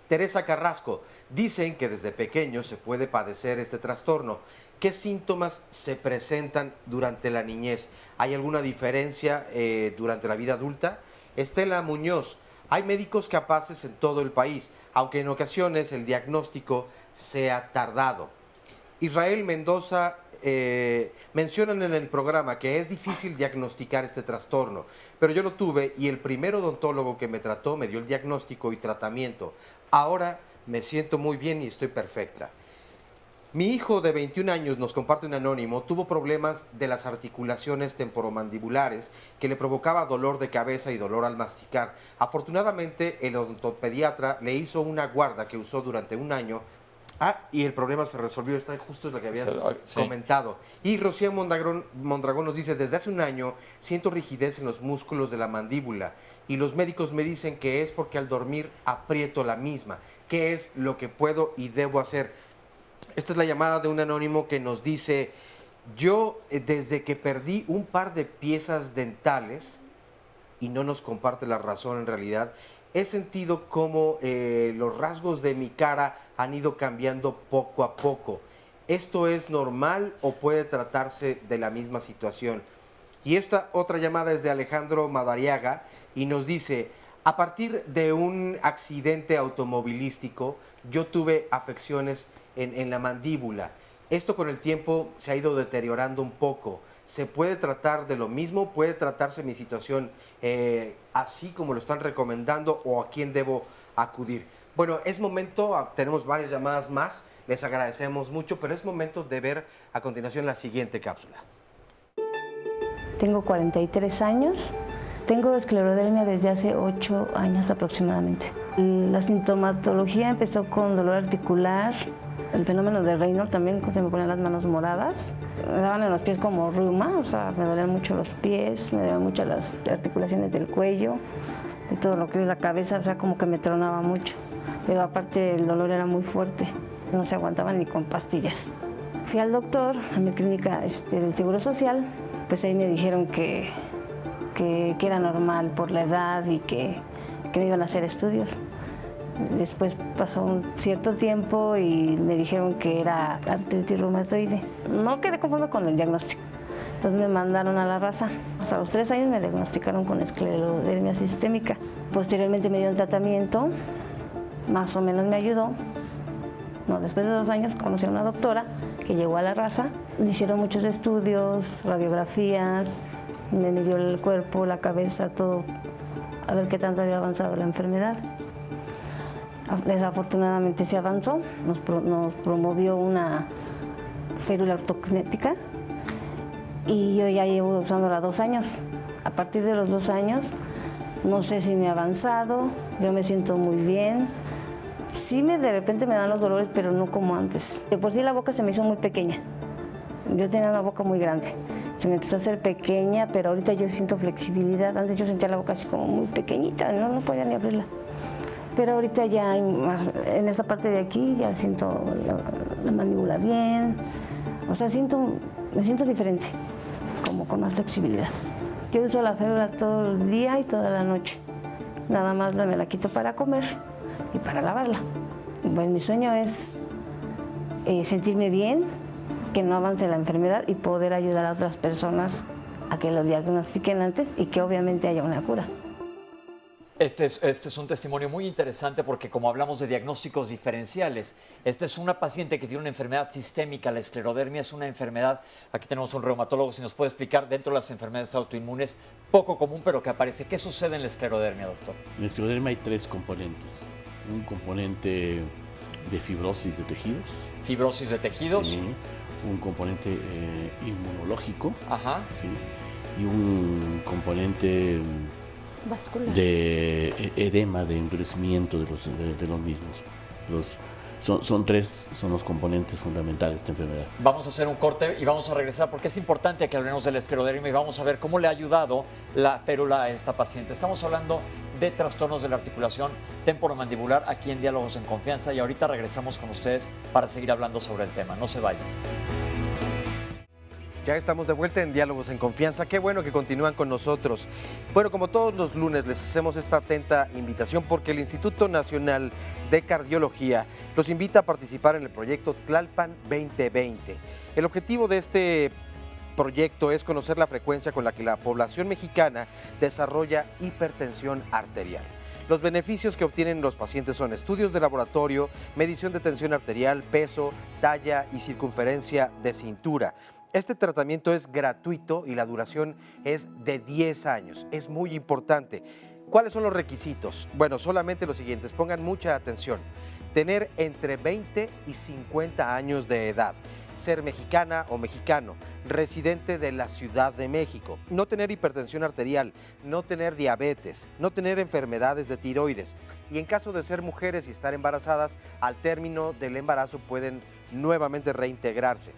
Teresa Carrasco, dicen que desde pequeños se puede padecer este trastorno. ¿Qué síntomas se presentan durante la niñez? ¿Hay alguna diferencia durante la vida adulta? Estela Muñoz, hay médicos capaces en todo el país, aunque en ocasiones el diagnóstico sea tardado. Israel Mendoza, mencionan en el programa que es difícil diagnosticar este trastorno, pero yo lo tuve y el primer odontólogo que me trató me dio el diagnóstico y tratamiento. Ahora me siento muy bien y estoy perfecta. Mi hijo de 21 años, nos comparte un anónimo, tuvo problemas de las articulaciones temporomandibulares que le provocaba dolor de cabeza y dolor al masticar. Afortunadamente, el odontopediatra le hizo una guarda que usó durante un año. Y el problema se resolvió, esta justo es lo que habías comentado. Y Rocío Mondragón nos dice, desde hace un año siento rigidez en los músculos de la mandíbula y los médicos me dicen que es porque al dormir aprieto la misma. ¿Qué es lo que puedo y debo hacer? Esta es la llamada de un anónimo que nos dice, yo desde que perdí un par de piezas dentales, y no nos comparte la razón en realidad, he sentido como los rasgos de mi cara han ido cambiando poco a poco. ¿Esto es normal o puede tratarse de la misma situación? Y esta otra llamada es de Alejandro Madariaga y nos dice, a partir de un accidente automovilístico, yo tuve afecciones en la mandíbula. Esto con el tiempo se ha ido deteriorando un poco. ¿Se puede tratar de lo mismo? ¿Puede tratarse mi situación así como lo están recomendando o a quién debo acudir? Bueno, es momento, tenemos varias llamadas más, les agradecemos mucho, pero es momento de ver a continuación la siguiente cápsula. Tengo 43 años, tengo esclerodermia desde hace 8 años aproximadamente. La sintomatología empezó con dolor articular, el fenómeno de Raynaud también, se me ponían las manos moradas, me daban en los pies como reuma, o sea, me dolían mucho los pies, me dolían mucho las articulaciones del cuello, de todo lo que es la cabeza, o sea, como que me tronaba mucho. Pero aparte el dolor era muy fuerte, no se aguantaba ni con pastillas. Fui al doctor, a mi clínica del Seguro Social, pues ahí me dijeron que era normal por la edad y que me iban a hacer estudios. Después pasó un cierto tiempo y me dijeron que era artritis reumatoide. No quedé conforme con el diagnóstico, entonces me mandaron a la raza. Hasta los 3 años me diagnosticaron con esclerodermia sistémica. Posteriormente me dieron tratamiento, más o menos me ayudó. No, después de 2 años conocí a una doctora que llegó a la raza. Me hicieron muchos estudios, radiografías, me midió el cuerpo, la cabeza, todo, a ver qué tanto había avanzado la enfermedad. Desafortunadamente se avanzó, nos promovió una férula ortokinética y yo ya llevo usándola 2 años. A partir de los 2 años, no sé si me ha avanzado, yo me siento muy bien. Sí, de repente me dan los dolores, pero no como antes. De por sí la boca se me hizo muy pequeña. Yo tenía una boca muy grande. Se me empezó a hacer pequeña, pero ahorita yo siento flexibilidad. Antes yo sentía la boca así como muy pequeñita, no podía ni abrirla. Pero ahorita ya hay en esta parte de aquí ya siento la mandíbula bien. O sea, me siento diferente, como con más flexibilidad. Yo uso la férula todo el día y toda la noche. Nada más me la quito para comer y para lavarla. Pues mi sueño es sentirme bien, que no avance la enfermedad y poder ayudar a otras personas a que lo diagnostiquen antes y que obviamente haya una cura. Este es un testimonio muy interesante porque como hablamos de diagnósticos diferenciales, esta es una paciente que tiene una enfermedad sistémica, la esclerodermia es una enfermedad, aquí tenemos un reumatólogo, si nos puede explicar, dentro de las enfermedades autoinmunes, poco común pero que aparece. ¿Qué sucede en la esclerodermia, doctor? En la esclerodermia hay 3 componentes. Un componente de fibrosis de tejidos. Fibrosis de tejidos. Sí, un componente inmunológico. Ajá. Sí, y un componente vascular, de edema, de endurecimiento de los mismos. Son 3 los componentes fundamentales de esta enfermedad. Vamos a hacer un corte y vamos a regresar porque es importante que hablemos del esclerodermia y vamos a ver cómo le ha ayudado la férula a esta paciente. Estamos hablando de trastornos de la articulación temporomandibular aquí en Diálogos en Confianza y ahorita regresamos con ustedes para seguir hablando sobre el tema. No se vayan. Ya estamos de vuelta en Diálogos en Confianza. Qué bueno que continúan con nosotros. Bueno, como todos los lunes, les hacemos esta atenta invitación porque el Instituto Nacional de Cardiología los invita a participar en el proyecto Tlalpan 2020. El objetivo de este proyecto es conocer la frecuencia con la que la población mexicana desarrolla hipertensión arterial. Los beneficios que obtienen los pacientes son estudios de laboratorio, medición de tensión arterial, peso, talla y circunferencia de cintura. Este tratamiento es gratuito y la duración es de 10 años. Es muy importante. ¿Cuáles son los requisitos? Bueno, solamente los siguientes. Pongan mucha atención. Tener entre 20 y 50 años de edad. Ser mexicana o mexicano, residente de la Ciudad de México, no tener hipertensión arterial, no tener diabetes, no tener enfermedades de tiroides y en caso de ser mujeres y estar embarazadas, al término del embarazo pueden nuevamente reintegrarse.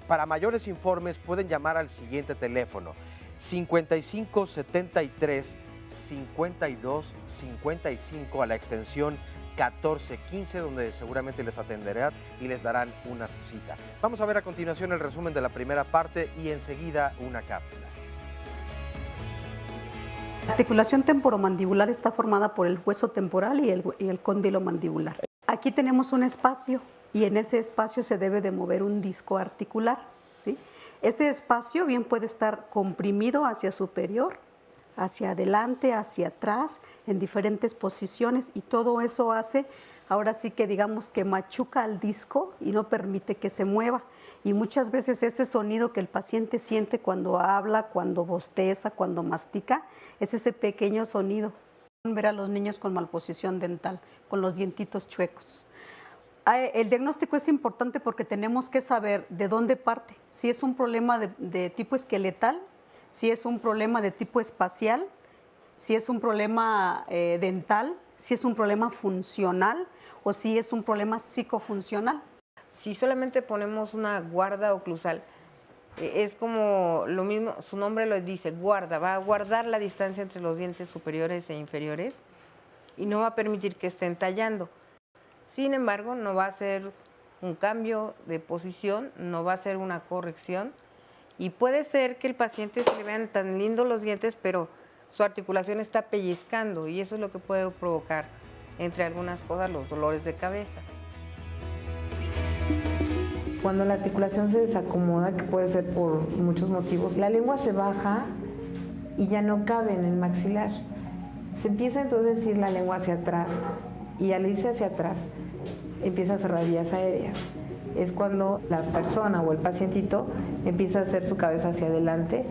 Para mayores informes pueden llamar al siguiente teléfono 55 73 52 55 a la extensión 1415, donde seguramente les atenderán y les darán una cita. Vamos a ver a continuación el resumen de la primera parte y enseguida una cápsula. La articulación temporomandibular está formada por el hueso temporal y el cóndilo mandibular. Aquí tenemos un espacio y en ese espacio se debe de mover un disco articular, ¿sí? Ese espacio bien puede estar comprimido hacia superior, hacia adelante, hacia atrás, en diferentes posiciones, y todo eso hace, ahora sí que digamos que machuca al disco y no permite que se mueva. Y muchas veces ese sonido que el paciente siente cuando habla, cuando bosteza, cuando mastica, es ese pequeño sonido. Ver a los niños con malposición dental, con los dientitos chuecos. El diagnóstico es importante porque tenemos que saber de dónde parte, si es un problema de tipo esqueletal, si es un problema de tipo espacial, si es un problema dental, si es un problema funcional o si es un problema psicofuncional. Si solamente ponemos una guarda oclusal, es como lo mismo, su nombre lo dice, guarda, va a guardar la distancia entre los dientes superiores e inferiores y no va a permitir que estén tallando. Sin embargo, no va a ser un cambio de posición, no va a ser una corrección y puede ser que el paciente se le vean tan lindos los dientes, pero su articulación está pellizcando y eso es lo que puede provocar, entre algunas cosas, los dolores de cabeza. Cuando la articulación se desacomoda, que puede ser por muchos motivos, la lengua se baja y ya no cabe en el maxilar. Se empieza entonces a ir la lengua hacia atrás y al irse hacia atrás empieza a cerrar vías aéreas. Es cuando la persona o el pacientito empieza a hacer su cabeza hacia adelante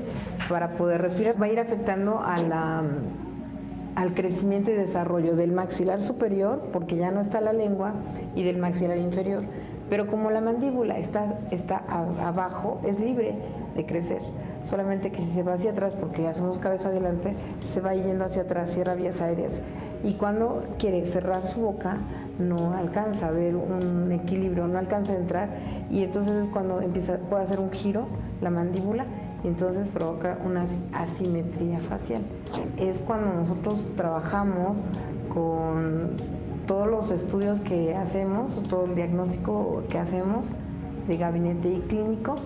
para poder respirar. Va a ir afectando al crecimiento y desarrollo del maxilar superior, porque ya no está la lengua, y del maxilar inferior. Pero como la mandíbula está abajo, es libre de crecer. Solamente que si se va hacia atrás, porque hacemos cabeza adelante, se va yendo hacia atrás, cierra vías aéreas. Y cuando quiere cerrar su boca, no alcanza a ver un equilibrio, no alcanza a entrar. Y entonces es cuando puede hacer un giro la mandíbula y entonces provoca una asimetría facial. Es cuando nosotros trabajamos con todos los estudios que hacemos, todo el diagnóstico que hacemos de gabinete y clínico,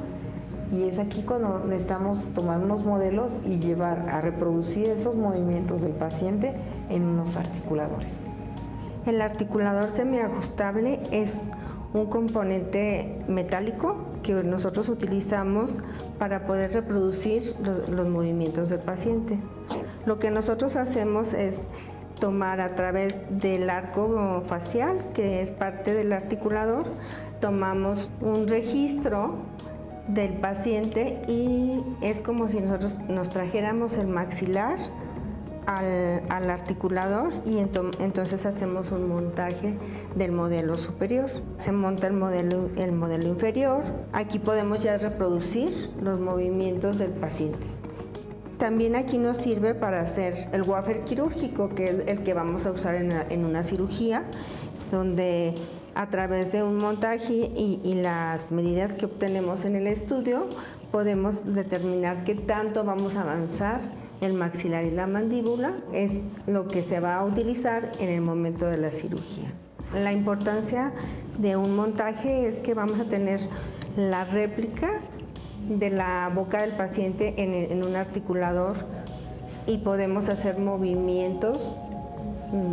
y es aquí cuando necesitamos tomar unos modelos y llevar a reproducir esos movimientos del paciente en unos articuladores. El articulador semiajustable es un componente metálico que nosotros utilizamos para poder reproducir los movimientos del paciente. Lo que nosotros hacemos es tomar a través del arco facial, que es parte del articulador, tomamos un registro del paciente y es como si nosotros nos trajéramos el maxilar al articulador y entonces hacemos un montaje del modelo superior. Se monta el modelo inferior. Aquí podemos ya reproducir los movimientos del paciente. También aquí nos sirve para hacer el wafer quirúrgico, que es el que vamos a usar en una cirugía, donde a través de un montaje y las medidas que obtenemos en el estudio, podemos determinar qué tanto vamos a avanzar el maxilar y la mandíbula. Es lo que se va a utilizar en el momento de la cirugía. La importancia de un montaje es que vamos a tener la réplica de la boca del paciente en un articulador y podemos hacer movimientos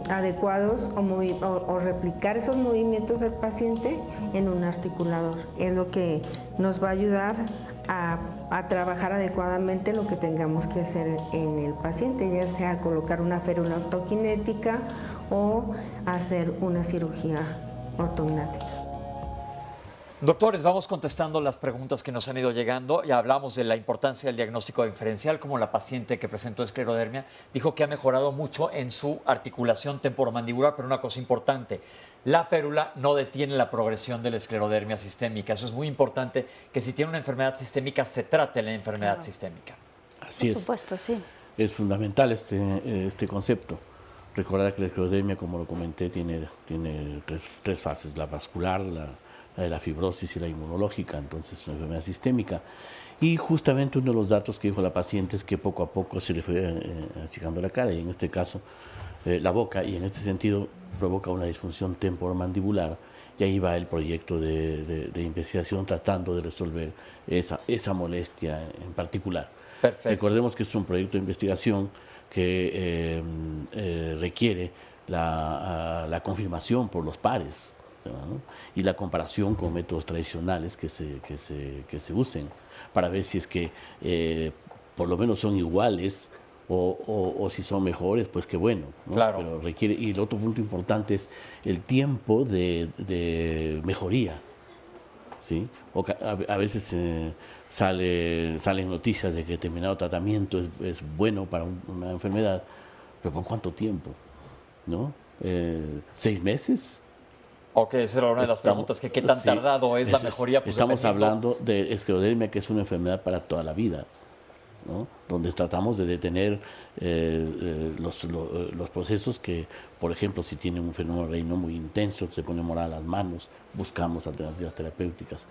adecuados o replicar esos movimientos del paciente en un articulador. Es lo que nos va a ayudar a trabajar adecuadamente lo que tengamos que hacer en el paciente, ya sea colocar una férula ortoquinética o hacer una cirugía ortognática. Doctores, vamos contestando las preguntas que nos han ido llegando. Ya hablamos de la importancia del diagnóstico diferencial, como la paciente que presentó esclerodermia dijo que ha mejorado mucho en su articulación temporomandibular, pero una cosa importante, la férula no detiene la progresión de la esclerodermia sistémica. Eso es muy importante, que si tiene una enfermedad sistémica, se trate la enfermedad sistémica. Así Por supuesto, sí. Es fundamental este concepto. Recordar que la esclerodermia, como lo comenté, tiene tres fases: la vascular, la de la fibrosis y la inmunológica, entonces es una enfermedad sistémica. Y justamente uno de los datos que dijo la paciente es que poco a poco se le fue achicando la cara, y en este caso la boca, y en este sentido provoca una disfunción temporomandibular, y ahí va el proyecto de investigación tratando de resolver esa molestia en particular. Perfecto. Recordemos que es un proyecto de investigación que requiere la confirmación por los pares. ¿no? Y la comparación con métodos tradicionales que se usen para ver si es que por lo menos son iguales o si son mejores, pues qué bueno, ¿no? Claro. Pero requiere, y el otro punto importante es el tiempo de mejoría, ¿sí? A veces salen noticias de que determinado tratamiento es bueno para una enfermedad, pero ¿por cuánto tiempo? ¿No? 6 meses. Ok, esa era una de las preguntas, que qué tan Sí, tardado es la mejoría. Pues, estamos dependiendo- hablando de esclerodermia, que es una enfermedad para toda la vida, ¿no? Donde tratamos de detener los procesos que, por ejemplo, si tiene un fenómeno renal muy intenso, se pone morada las manos, buscamos alternativas terapéuticas.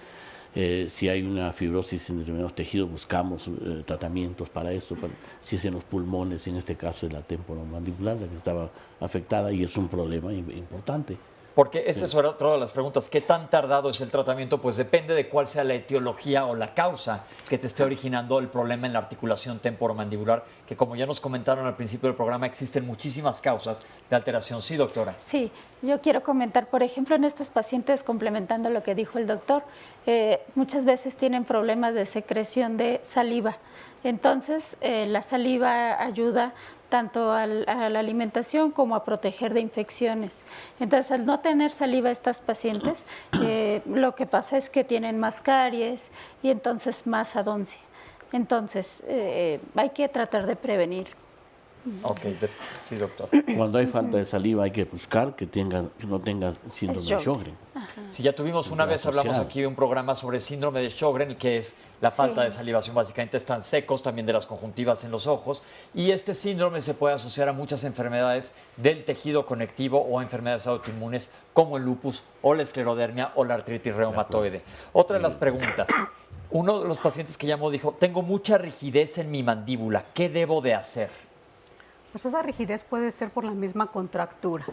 Si hay una fibrosis en determinados tejidos, buscamos tratamientos para eso. Si es en los pulmones, en este caso es la temporomandibular la que estaba afectada, y es un problema importante. Porque esa es otra de las preguntas. ¿Qué tan tardado es el tratamiento? Pues depende de cuál sea la etiología o la causa que te esté originando el problema en la articulación temporomandibular, que como ya nos comentaron al principio del programa, existen muchísimas causas de alteración. Sí, doctora. Sí, yo quiero comentar, por ejemplo, en estos pacientes, complementando lo que dijo el doctor, muchas veces tienen problemas de secreción de saliva. Entonces, la saliva ayuda tanto a la alimentación como a proteger de infecciones. Entonces, al no tener saliva estas pacientes, lo que pasa es que tienen más caries y entonces más adoncia. Entonces, hay que tratar de prevenir. Ok, sí, doctor. Cuando hay falta de saliva hay que buscar que no tengan síndrome de Sjögren. Si ya tuvimos una vez, hablamos aquí de un programa sobre síndrome de Sjögren, que es la falta de salivación. Básicamente están secos, también de las conjuntivas en los ojos. Y este síndrome se puede asociar a muchas enfermedades del tejido conectivo o enfermedades autoinmunes como el lupus o la esclerodermia o la artritis reumatoide. Otra de las preguntas. Uno de los pacientes que llamó dijo, tengo mucha rigidez en mi mandíbula, ¿qué debo de hacer? Pues esa rigidez puede ser por la misma contractura.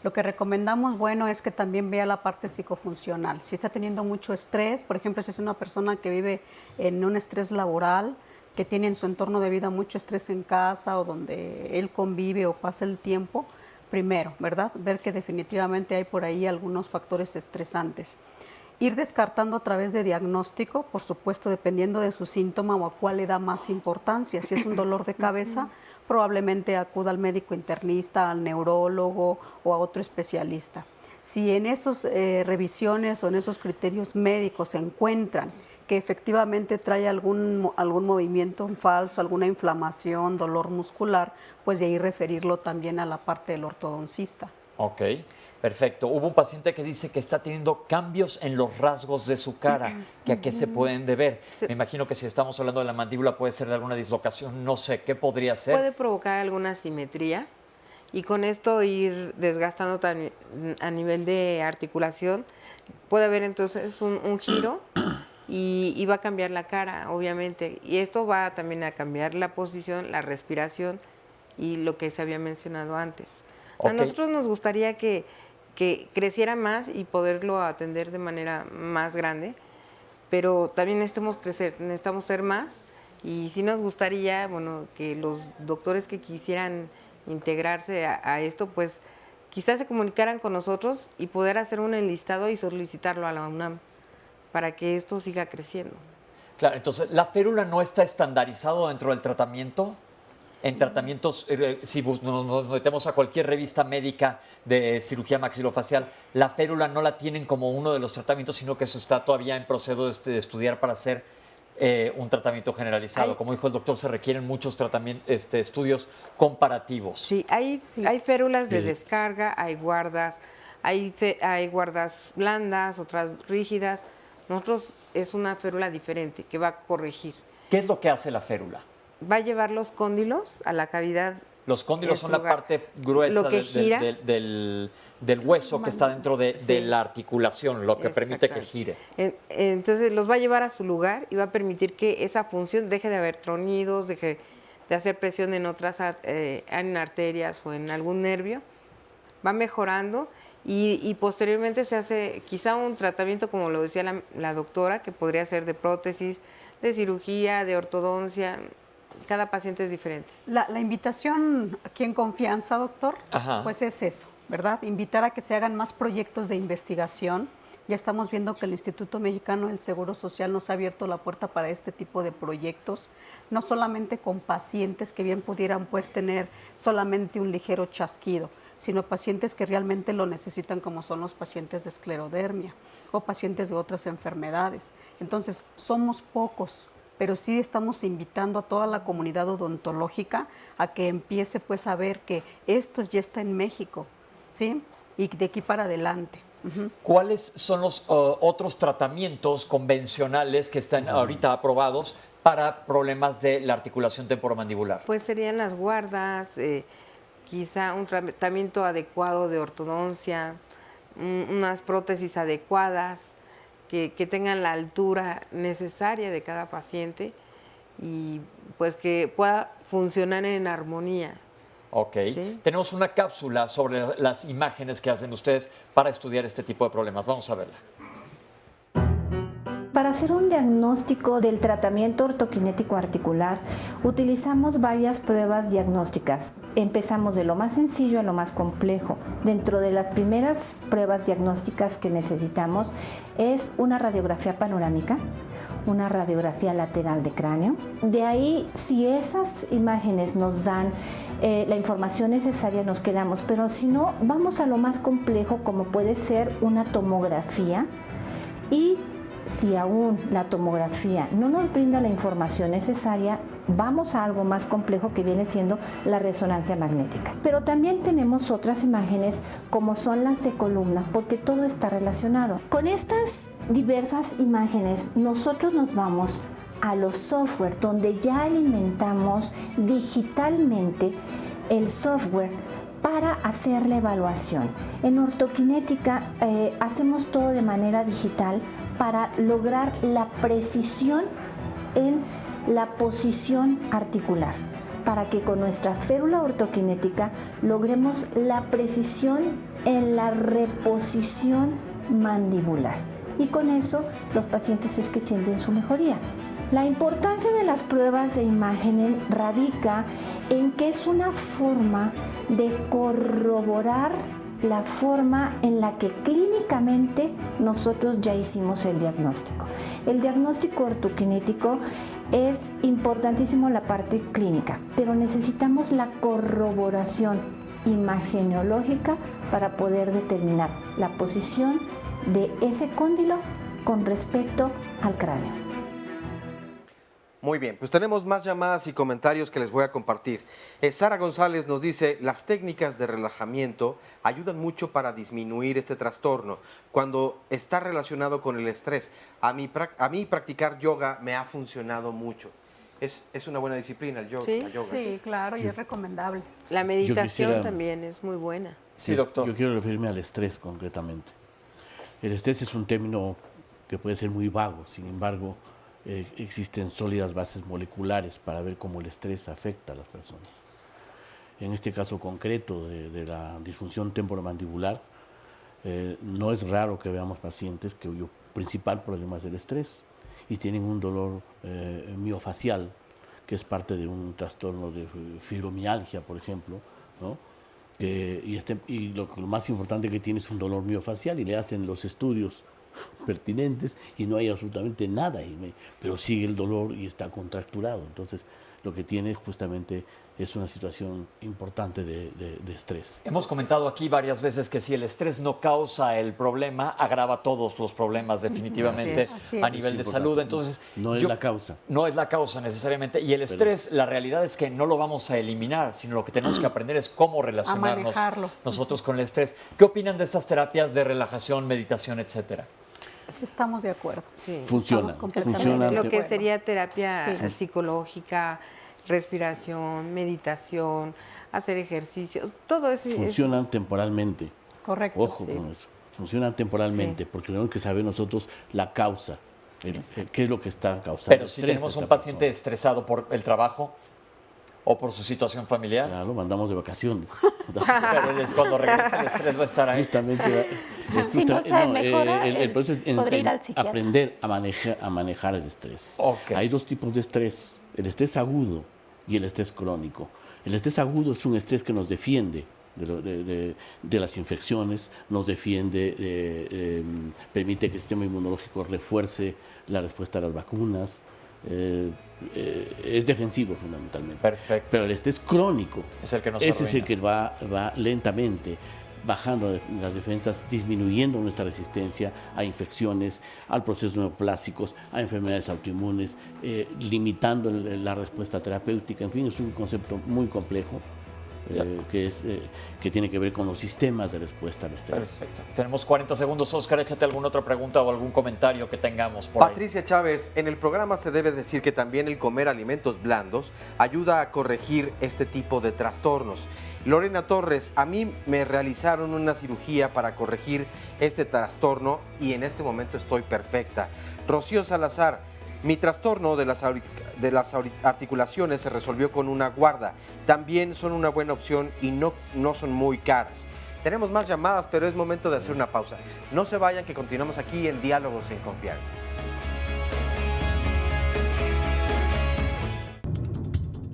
Lo que recomendamos, bueno, es que también vea la parte psicofuncional. Si está teniendo mucho estrés, por ejemplo, si es una persona que vive en un estrés laboral, que tiene en su entorno de vida mucho estrés en casa o donde él convive o pasa el tiempo, primero, ¿verdad? Ver que definitivamente hay por ahí algunos factores estresantes. Ir descartando a través de diagnóstico, por supuesto, dependiendo de su síntoma o a cuál le da más importancia. Si es un dolor de cabeza, probablemente acuda al médico internista, al neurólogo o a otro especialista. Si en esas revisiones o en esos criterios médicos se encuentran que efectivamente trae algún movimiento falso, alguna inflamación, dolor muscular, pues de ahí referirlo también a la parte del ortodoncista. Ok, perfecto. Hubo un paciente que dice que está teniendo cambios en los rasgos de su cara, que a qué se pueden deber. Me imagino que si estamos hablando de la mandíbula puede ser de alguna dislocación, no sé, ¿qué podría ser? Puede provocar alguna asimetría y con esto ir desgastando a nivel de articulación. Puede haber entonces un giro y va a cambiar la cara, obviamente. Y esto va también a cambiar la posición, la respiración y lo que se había mencionado antes. A nosotros nos gustaría que creciera más y poderlo atender de manera más grande, pero también necesitamos crecer, necesitamos ser más, y sí nos gustaría, bueno, que los doctores que quisieran integrarse a esto, pues quizás se comunicaran con nosotros y poder hacer un enlistado y solicitarlo a la UNAM para que esto siga creciendo. Claro, entonces, ¿la férula no está estandarizado dentro del tratamiento? En tratamientos, si nos metemos a cualquier revista médica de cirugía maxilofacial, la férula no la tienen como uno de los tratamientos, sino que eso está todavía en proceso de estudiar para hacer un tratamiento generalizado. Como dijo el doctor, se requieren muchos estudios comparativos. Sí, hay férulas de descarga, hay guardas, hay guardas blandas, otras rígidas. Nosotros es una férula diferente que va a corregir. ¿Qué es lo que hace la férula? Va a llevar los cóndilos a la cavidad. Los cóndilos son la parte gruesa del hueso que está dentro de la articulación, lo que permite que gire. Entonces los va a llevar a su lugar y va a permitir que esa función deje de haber tronidos, deje de hacer presión en otras en arterias o en algún nervio. Va mejorando y posteriormente se hace quizá un tratamiento, como lo decía la doctora, que podría ser de prótesis, de cirugía, de ortodoncia. Cada paciente es diferente. La invitación aquí en confianza, doctor, Ajá. pues es eso, ¿verdad? Invitar a que se hagan más proyectos de investigación. Ya estamos viendo que el Instituto Mexicano del Seguro Social nos ha abierto la puerta para este tipo de proyectos, no solamente con pacientes que bien pudieran pues tener solamente un ligero chasquido, sino pacientes que realmente lo necesitan, como son los pacientes de esclerodermia o pacientes de otras enfermedades. Entonces, somos pocos, pero sí estamos invitando a toda la comunidad odontológica a que empiece pues a ver que esto ya está en México, ¿sí? Y de aquí para adelante. ¿Cuáles son los otros tratamientos convencionales que están ahorita aprobados para problemas de la articulación temporomandibular? Pues serían las guardas, quizá un tratamiento adecuado de ortodoncia, unas prótesis adecuadas que tengan la altura necesaria de cada paciente y pues que pueda funcionar en armonía. Ok. ¿Sí? Tenemos una cápsula sobre las imágenes que hacen ustedes para estudiar este tipo de problemas. Vamos a verla. Para hacer un diagnóstico del tratamiento ortoquinético articular, utilizamos varias pruebas diagnósticas. Empezamos de lo más sencillo a lo más complejo. Dentro de las primeras pruebas diagnósticas que necesitamos es una radiografía panorámica, una radiografía lateral de cráneo. De ahí, si esas imágenes nos dan la información necesaria, nos quedamos, pero si no, vamos a lo más complejo, como puede ser una tomografía, y si aún la tomografía no nos brinda la información necesaria, vamos a algo más complejo que viene siendo la resonancia magnética. Pero también tenemos otras imágenes como son las de columna, porque todo está relacionado. Con estas diversas imágenes, nosotros nos vamos a los software, donde ya alimentamos digitalmente el software para hacer la evaluación. En ortoquinética hacemos todo de manera digital para lograr la precisión en la posición articular, para que con nuestra férula ortoquinética logremos la precisión en la reposición mandibular. Y con eso los pacientes es que sienten su mejoría. La importancia de las pruebas de imagen radica en que es una forma de corroborar la forma en la que clínicamente nosotros ya hicimos el diagnóstico. El diagnóstico ortoquinético es importantísimo la parte clínica, pero necesitamos la corroboración imageneológica para poder determinar la posición de ese cóndilo con respecto al cráneo. Muy bien, pues tenemos más llamadas y comentarios que les voy a compartir. Sara González nos dice, las técnicas de relajamiento ayudan mucho para disminuir este trastorno cuando está relacionado con el estrés. A mí practicar yoga me ha funcionado mucho. Es una buena disciplina el yoga. Sí, la yoga, sí, claro, y es recomendable. La meditación también es muy buena. Sí, doctor. Yo quiero referirme al estrés concretamente. El estrés es un término que puede ser muy vago, sin embargo, existen sólidas bases moleculares para ver cómo el estrés afecta a las personas. En este caso concreto de la disfunción temporomandibular, no es raro que veamos pacientes cuyo principal problema es el estrés y tienen un dolor miofacial, que es parte de un trastorno de fibromialgia, por ejemplo, ¿no? Y lo más importante que tiene es un dolor miofacial y le hacen los estudios pertinentes y no hay absolutamente nada, pero sigue el dolor y está contracturado. Entonces, lo que tiene justamente es una situación importante de estrés. Hemos comentado aquí varias veces que si el estrés no causa el problema, agrava todos los problemas definitivamente a nivel de salud. Entonces, no es la causa. No es la causa necesariamente. Y el estrés, la realidad es que no lo vamos a eliminar, sino lo que tenemos que aprender es cómo relacionarnos nosotros con el estrés. ¿Qué opinan de estas terapias de relajación, meditación, etcétera? Estamos de acuerdo. Sí. Funciona. Lo que sería terapia psicológica, respiración, meditación, hacer ejercicio, todo eso. Funcionan temporalmente. Correcto. Ojo con eso. Funcionan temporalmente, porque tenemos que saber nosotros la causa, qué es lo que está causando. Pero si tenemos un paciente estresado por el trabajo o por su situación familiar. Ya lo mandamos de vacaciones. Pero es cuando regresa el estrés va a estar ahí. Justamente. Si no sabe mejorar, el proceso es podría ir al psiquiatra. aprender a manejar el estrés. Okay. Hay dos tipos de estrés, el estrés agudo y el estrés crónico. El estrés agudo es un estrés que nos defiende de las infecciones, nos defiende, permite que el sistema inmunológico refuerce la respuesta a las vacunas. Es defensivo fundamentalmente. Perfecto. Pero el estrés crónico es el que nos ese arruina. es el que va lentamente bajando las defensas, disminuyendo nuestra resistencia a infecciones, al procesos neoplásicos, a enfermedades autoinmunes, limitando la respuesta terapéutica. En fin, es un concepto muy complejo que tiene que ver con los sistemas de respuesta al estrés. Perfecto. Tenemos 40 segundos. Oscar, échate alguna otra pregunta o algún comentario que tengamos por ahí. Patricia Chávez, en el programa se debe decir que también el comer alimentos blandos ayuda a corregir este tipo de trastornos. Lorena Torres, a mí me realizaron una cirugía para corregir este trastorno y en este momento estoy perfecta. Rocío Salazar, mi trastorno de las articulaciones se resolvió con una guarda. También son una buena opción y no son muy caras. Tenemos más llamadas, pero es momento de hacer una pausa. No se vayan, que continuamos aquí en Diálogos en Confianza.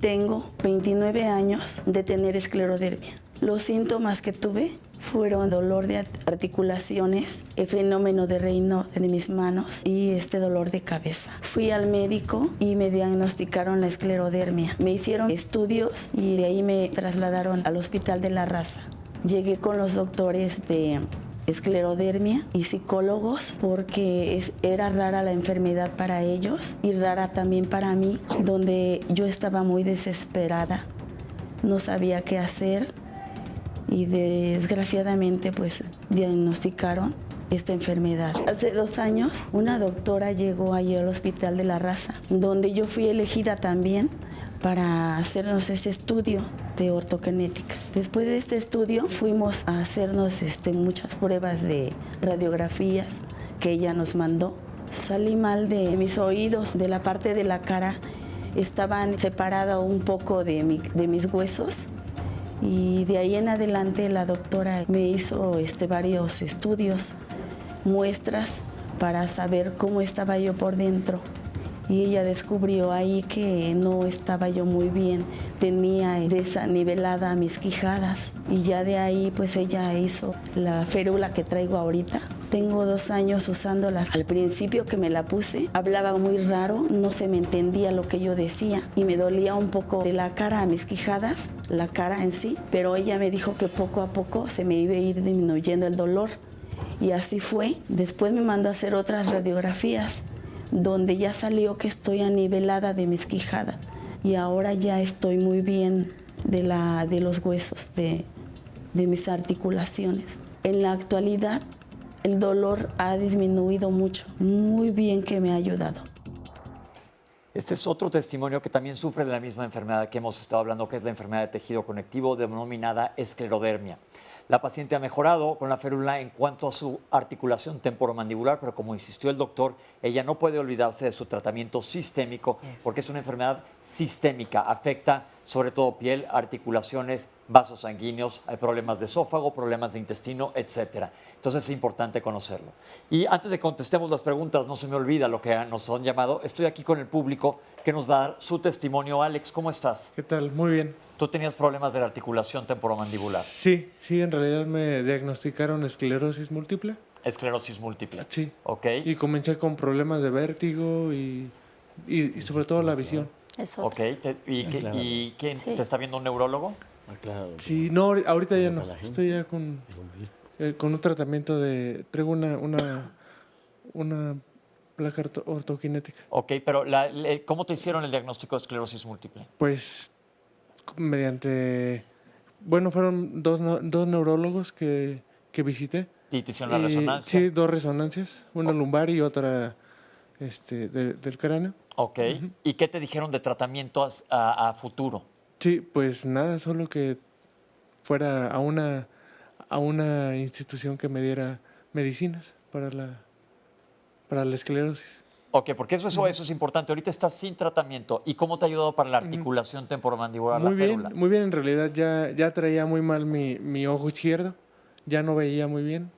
Tengo 29 años de tener esclerodermia. Los síntomas que tuve fueron dolor de articulaciones, el fenómeno de Raynaud de mis manos y dolor de cabeza. Fui al médico y me diagnosticaron la esclerodermia. Me hicieron estudios y de ahí me trasladaron al Hospital de la Raza. Llegué con los doctores de esclerodermia y psicólogos porque era rara la enfermedad para ellos y rara también para mí, donde yo estaba muy desesperada, no sabía qué hacer y desgraciadamente pues diagnosticaron esta enfermedad. Hace 2 años una doctora llegó allí al Hospital de la Raza, donde yo fui elegida también para hacernos ese estudio de ortogenética. Después de este estudio fuimos a hacernos muchas pruebas de radiografías que ella nos mandó. Salí mal de mis oídos, de la parte de la cara, estaban separados un poco de mis huesos y de ahí en adelante la doctora me hizo varios estudios, muestras para saber cómo estaba yo por dentro. Y ella descubrió ahí que no estaba yo muy bien, tenía desnivelada mis quijadas y ya de ahí pues ella hizo la férula que traigo ahorita. Tengo 2 años usándola. Al principio que me la puse hablaba muy raro, no se me entendía lo que yo decía y me dolía un poco de la cara a mis quijadas, la cara en sí, pero ella me dijo que poco a poco se me iba a ir disminuyendo el dolor y así fue. Después me mandó a hacer otras radiografías donde ya salió que estoy anivelada de mis quijadas y ahora ya estoy muy bien de los huesos, de mis articulaciones. En la actualidad el dolor ha disminuido mucho, muy bien que me ha ayudado. Este es otro testimonio que también sufre de la misma enfermedad que hemos estado hablando, que es la enfermedad de tejido conectivo denominada esclerodermia. La paciente ha mejorado con la férula en cuanto a su articulación temporomandibular, pero como insistió el doctor, ella no puede olvidarse de su tratamiento sistémico porque es una enfermedad sistémica, afecta sobre todo piel, articulaciones, vasos sanguíneos, hay problemas de esófago, problemas de intestino, etcétera. Entonces es importante conocerlo. Y antes de que contestemos las preguntas, no se me olvida lo que nos han llamado, estoy aquí con el público que nos va a dar su testimonio. Alex, ¿cómo estás? ¿Qué tal? Muy bien. ¿Tú tenías problemas de la articulación temporomandibular? Sí, en realidad me diagnosticaron esclerosis múltiple. Esclerosis múltiple. Sí. Ok. Y comencé con problemas de vértigo y sobre todo la visión. Eso. Ok. ¿Y quién te está viendo, un neurólogo? Sí, no, ahorita ya no. Estoy ya con un tratamiento de... Traigo una placa ortogenética. Ok, pero ¿cómo te hicieron el diagnóstico de esclerosis múltiple? Pues mediante... Bueno, fueron dos neurólogos que visité. ¿Y te hicieron la resonancia? Sí, 2 resonancias, una lumbar y otra del cráneo. Ok, ¿y qué te dijeron de tratamiento a futuro? Sí, pues nada, solo que fuera a una institución que me diera medicinas para la esclerosis. Ok, porque eso es importante. Ahorita estás sin tratamiento. ¿Y cómo te ha ayudado para la articulación temporomandibular, la férula? Muy bien. En realidad ya traía muy mal mi ojo izquierdo. Ya no veía muy bien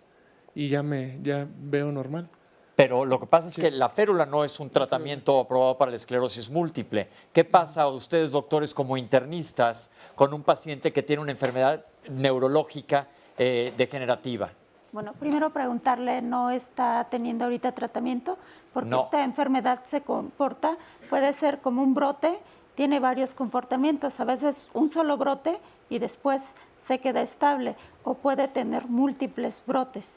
y ya veo normal. Pero lo que pasa es que la férula no es un tratamiento aprobado para la esclerosis múltiple. ¿Qué pasa a ustedes, doctores, como internistas, con un paciente que tiene una enfermedad neurológica degenerativa. Bueno, primero preguntarle, ¿no está teniendo ahorita tratamiento? Porque No. esta enfermedad se comporta, puede ser como un brote, tiene varios comportamientos, a veces un solo brote y después se queda estable, o puede tener múltiples brotes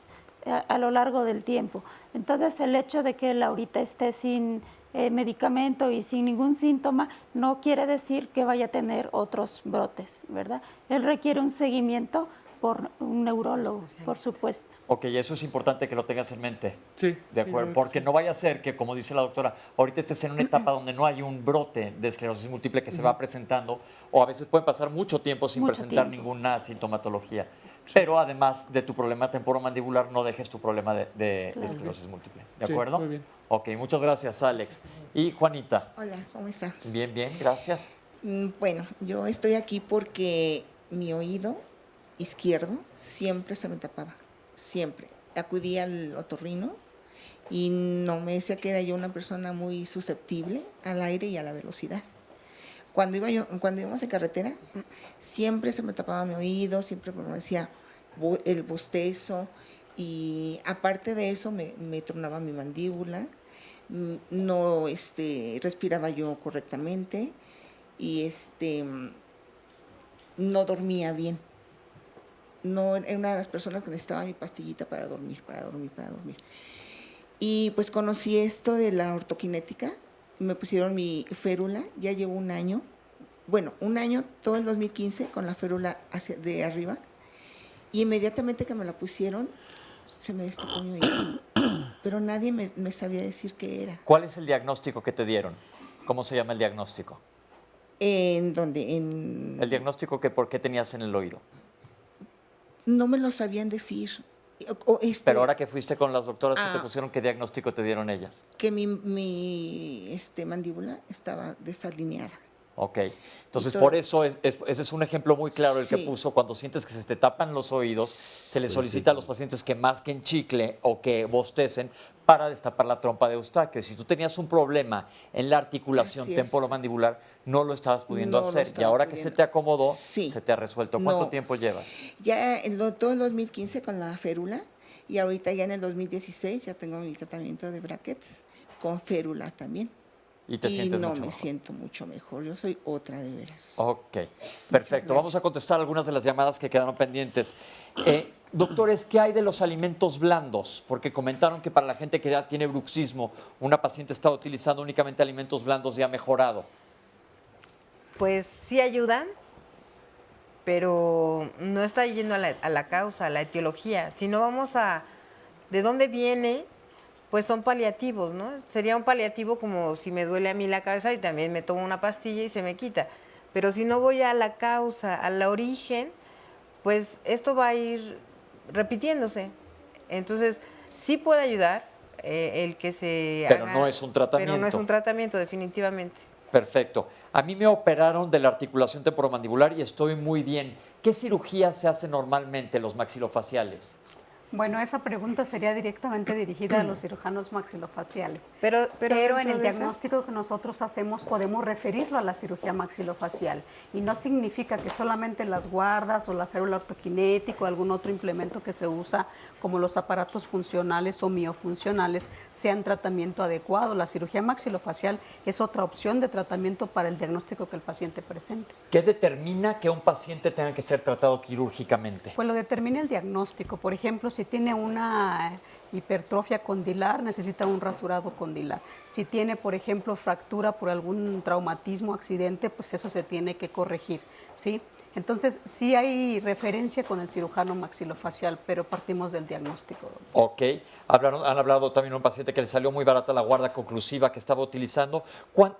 a lo largo del tiempo. Entonces, el hecho de que él ahorita esté sin medicamento y sin ningún síntoma no quiere decir que vaya a tener otros brotes, ¿verdad? Él requiere un seguimiento por un neurólogo, por supuesto. Ok, eso es importante que lo tengas en mente. Sí. De acuerdo, porque no vaya a ser que, como dice la doctora, ahorita estés en una etapa donde no hay un brote de esclerosis múltiple que se va presentando, o a veces puede pasar mucho tiempo sin presentar ninguna sintomatología. Pero además de tu problema temporomandibular, no dejes tu problema de esclerosis múltiple. ¿De Sí, acuerdo? muy bien. Ok, muchas gracias, Alex. Y Juanita. Hola, ¿cómo estás? Bien, gracias. Bueno, yo estoy aquí porque mi oído izquierdo siempre se me tapaba, siempre. Acudí al otorrino y no me decía que era yo una persona muy susceptible al aire y a la velocidad. Cuando íbamos en carretera, siempre se me tapaba mi oído, siempre me decía el bostezo, y aparte de eso me tronaba mi mandíbula, no respiraba yo correctamente y no dormía bien. No, era una de las personas que necesitaba mi pastillita para dormir. Y pues conocí esto de la ortoquinética, me pusieron mi férula, ya llevo un año, todo el 2015 con la férula de arriba, y inmediatamente que me la pusieron, se me destapó mi oído, pero nadie me sabía decir qué era. ¿Cuál es el diagnóstico que te dieron? ¿Cómo se llama el diagnóstico? ¿En dónde? El diagnóstico que por qué tenías en el oído. No me lo sabían decir. Pero ahora que fuiste con las doctoras que te Ah. pusieron, ¿qué diagnóstico te dieron ellas? Que mi mandíbula estaba desalineada. Ok, entonces todo- por eso ese es un ejemplo muy claro el que Sí. puso. Cuando sientes que se te tapan los oídos, se les solicita a los pacientes que masquen chicle o que bostecen para destapar la trompa de Eustaquio. Si tú tenías un problema en la articulación Así es. temporomandibular, no lo estabas pudiendo No lo hacer. Y estaba ahora que se pudiendo. te acomodó, Sí. se te ha resuelto. ¿Cuánto No. tiempo llevas? Ya todo el 2015 con la férula, y ahorita ya en el 2016 ya tengo mi tratamiento de brackets con férula también. Y te sientes no mucho me mejor. siento mucho mejor. Yo soy otra de veras. Ok, perfecto. Vamos a contestar algunas de las llamadas que quedaron pendientes. Doctores, ¿qué hay de los alimentos blandos? Porque comentaron que para la gente que ya tiene bruxismo, una paciente está utilizando únicamente alimentos blandos y ha mejorado. Pues sí ayudan, pero no está yendo a la causa, a la etiología. Si no vamos a de dónde viene, pues son paliativos, ¿no? Sería un paliativo como si me duele a mí la cabeza y también me tomo una pastilla y se me quita. Pero si no voy a la causa, al origen, pues esto va a ir repitiéndose. Entonces, sí puede ayudar el que se Pero haga, no es un tratamiento. Pero no es un tratamiento, definitivamente. Perfecto. A mí me operaron de la articulación temporomandibular y estoy muy bien. ¿Qué cirugía se hace normalmente los maxilofaciales? Bueno, esa pregunta sería directamente dirigida a los cirujanos maxilofaciales. Pero en dentro el de esas- diagnóstico que nosotros hacemos podemos referirlo a la cirugía maxilofacial. Y no significa que solamente las guardas o la férula ortoquinética o algún otro implemento que se usa como los aparatos funcionales o miofuncionales sean tratamiento adecuado. La cirugía maxilofacial es otra opción de tratamiento para el diagnóstico que el paciente presente. ¿Qué determina que un paciente tenga que ser tratado quirúrgicamente? Pues lo determina el diagnóstico. Por ejemplo, si tiene una hipertrofia condilar, necesita un rasurado condilar. Si tiene, por ejemplo, fractura por algún traumatismo, accidente, pues eso se tiene que corregir, ¿sí? Entonces, sí hay referencia con el cirujano maxilofacial, pero partimos del diagnóstico. Ok. Han hablado también de un paciente que le salió muy barata la guarda conclusiva que estaba utilizando.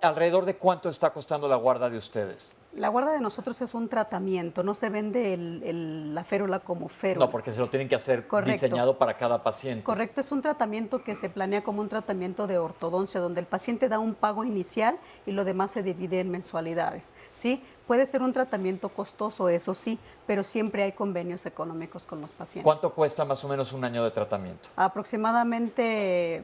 ¿Alrededor de cuánto está costando la guarda de ustedes? La guarda de nosotros es un tratamiento, no se vende la férula como férula. No, porque se lo tienen que hacer Correcto. diseñado para cada paciente. Correcto, es un tratamiento que se planea como un tratamiento de ortodoncia, donde el paciente da un pago inicial y lo demás se divide en mensualidades, ¿sí? Puede ser un tratamiento costoso, eso sí, pero siempre hay convenios económicos con los pacientes. ¿Cuánto cuesta más o menos un año de tratamiento? Aproximadamente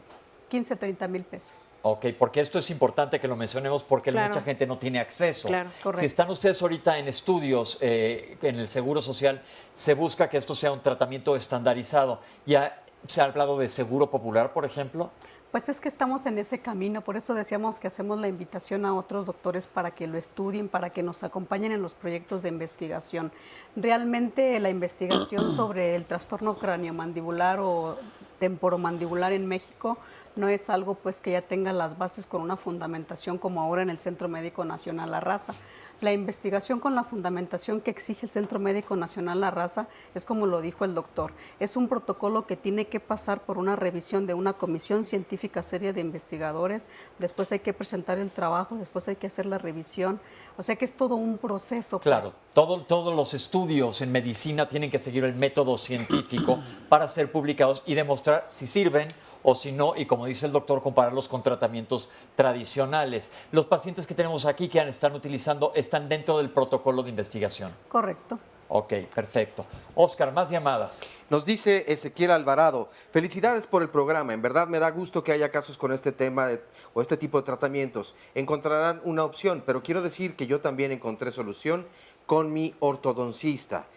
15, 30 mil pesos. Ok, porque esto es importante que lo mencionemos porque Claro. mucha gente no tiene acceso. Claro, correcto. Si están ustedes ahorita en estudios en el Seguro Social, se busca que esto sea un tratamiento estandarizado. ¿Ya se ha hablado de Seguro Popular, por ejemplo? Pues es que estamos en ese camino, por eso decíamos que hacemos la invitación a otros doctores para que lo estudien, para que nos acompañen en los proyectos de investigación. Realmente la investigación sobre el trastorno craniomandibular o temporomandibular en México no es algo pues que ya tenga las bases con una fundamentación como ahora en el Centro Médico Nacional La Raza. La investigación con la fundamentación que exige el Centro Médico Nacional La Raza es como lo dijo el doctor, es un protocolo que tiene que pasar por una revisión de una comisión científica seria de investigadores, después hay que presentar el trabajo, después hay que hacer la revisión, o sea que es todo un proceso. Claro, pues. todos los estudios en medicina tienen que seguir el método científico para ser publicados y demostrar si sirven o si no, y como dice el doctor, compararlos con tratamientos tradicionales. Los pacientes que tenemos aquí que están utilizando están dentro del protocolo de investigación. Correcto. Ok, perfecto. Oscar, más llamadas. Nos dice Ezequiel Alvarado, felicidades por el programa, en verdad me da gusto que haya casos con este tema o este tipo de tratamientos. Encontrarán una opción, pero quiero decir que yo también encontré solución con mi ortodoncista.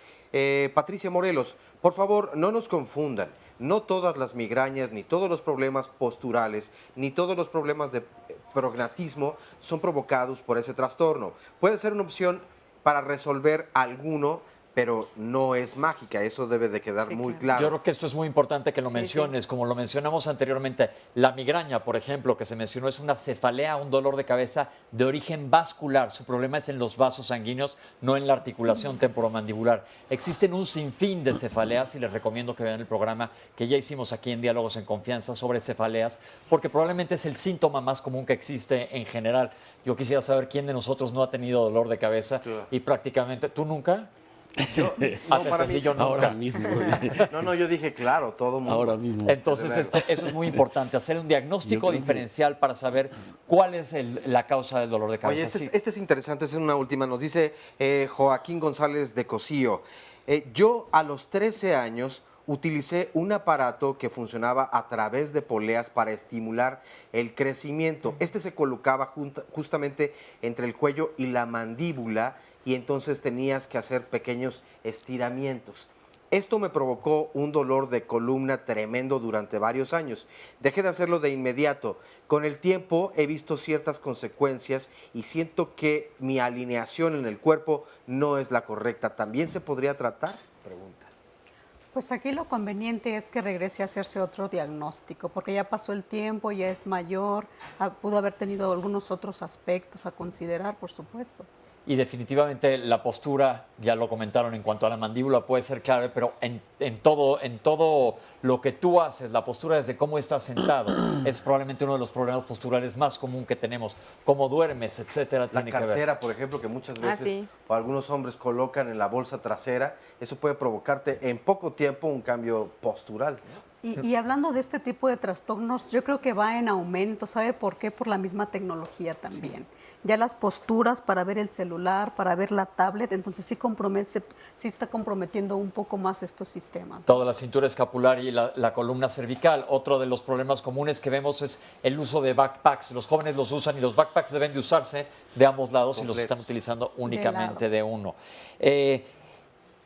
Patricia Morelos, por favor, no nos confundan. No todas las migrañas, ni todos los problemas posturales, ni todos los problemas de prognatismo son provocados por ese trastorno. Puede ser una opción para resolver alguno, pero no es mágica, eso debe de quedar muy claro. Yo creo que esto es muy importante que lo menciones, como lo mencionamos anteriormente. La migraña, por ejemplo, que se mencionó, es una cefalea, un dolor de cabeza de origen vascular. Su problema es en los vasos sanguíneos, no en la articulación temporomandibular. Existen un sinfín de cefaleas y les recomiendo que vean el programa que ya hicimos aquí en Diálogos en Confianza sobre cefaleas, porque probablemente es el síntoma más común que existe en general. Yo quisiera saber quién de nosotros no ha tenido dolor de cabeza y prácticamente, ¿tú nunca? Yo, no, para mí, yo nunca. Ahora mismo. No, yo dije, claro, todo mundo. Ahora mismo. Entonces, eso es muy importante, hacer un diagnóstico diferencial para saber cuál es la causa del dolor de cabeza. Oye, este es interesante, es una última. Nos dice Joaquín González de Cosío. Yo a los 13 años utilicé un aparato que funcionaba a través de poleas para estimular el crecimiento. Este se colocaba justamente entre el cuello y la mandíbula y entonces tenías que hacer pequeños estiramientos. Esto me provocó un dolor de columna tremendo durante varios años. Dejé de hacerlo de inmediato. Con el tiempo he visto ciertas consecuencias y siento que mi alineación en el cuerpo no es la correcta. ¿También se podría tratar? Pregunta. Pues aquí lo conveniente es que regrese a hacerse otro diagnóstico, porque ya pasó el tiempo, ya es mayor, pudo haber tenido algunos otros aspectos a considerar, por supuesto. Y definitivamente la postura, ya lo comentaron en cuanto a la mandíbula, puede ser clave, pero en todo lo que tú haces, la postura desde cómo estás sentado, es probablemente uno de los problemas posturales más común que tenemos. Cómo duermes, etcétera, La tiene que ver. cartera, por ejemplo, que muchas veces o algunos hombres colocan en la bolsa trasera, eso puede provocarte en poco tiempo un cambio postural, ¿no? Y hablando de este tipo de trastornos, yo creo que va en aumento. ¿Sabe por qué? Por la misma tecnología también. Ya las posturas para ver el celular, para ver la tablet, entonces sí está comprometiendo un poco más estos sistemas, ¿no? Toda la cintura escapular y la columna cervical. Otro de los problemas comunes que vemos es el uso de backpacks. Los jóvenes los usan y los backpacks deben de usarse de ambos lados y los están utilizando únicamente de uno.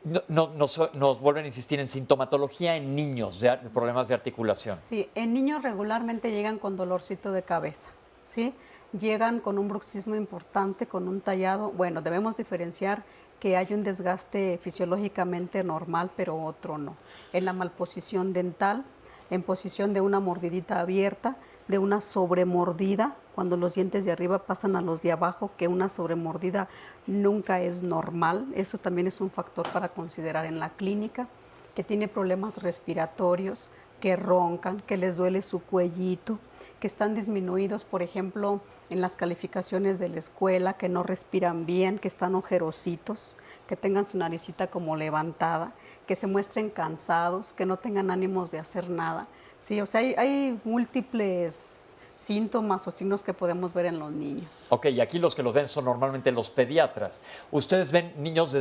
Nos vuelven a insistir en sintomatología en niños, de problemas de articulación. Sí, en niños regularmente llegan con dolorcito de cabeza, ¿sí? Llegan con un bruxismo importante, con un tallado. Bueno, debemos diferenciar que hay un desgaste fisiológicamente normal, pero otro no. En la malposición dental, en posición de una mordidita abierta, de una sobremordida, cuando los dientes de arriba pasan a los de abajo, que una sobremordida nunca es normal. Eso también es un factor para considerar en la clínica, que tiene problemas respiratorios, que roncan, que les duele su cuellito, que están disminuidos, por ejemplo, en las calificaciones de la escuela, que no respiran bien, que están ojerositos, que tengan su naricita como levantada, que se muestren cansados, que no tengan ánimos de hacer nada. Sí, o sea, hay múltiples síntomas o signos que podemos ver en los niños. Ok, y aquí los que los ven son normalmente los pediatras. Ustedes ven niños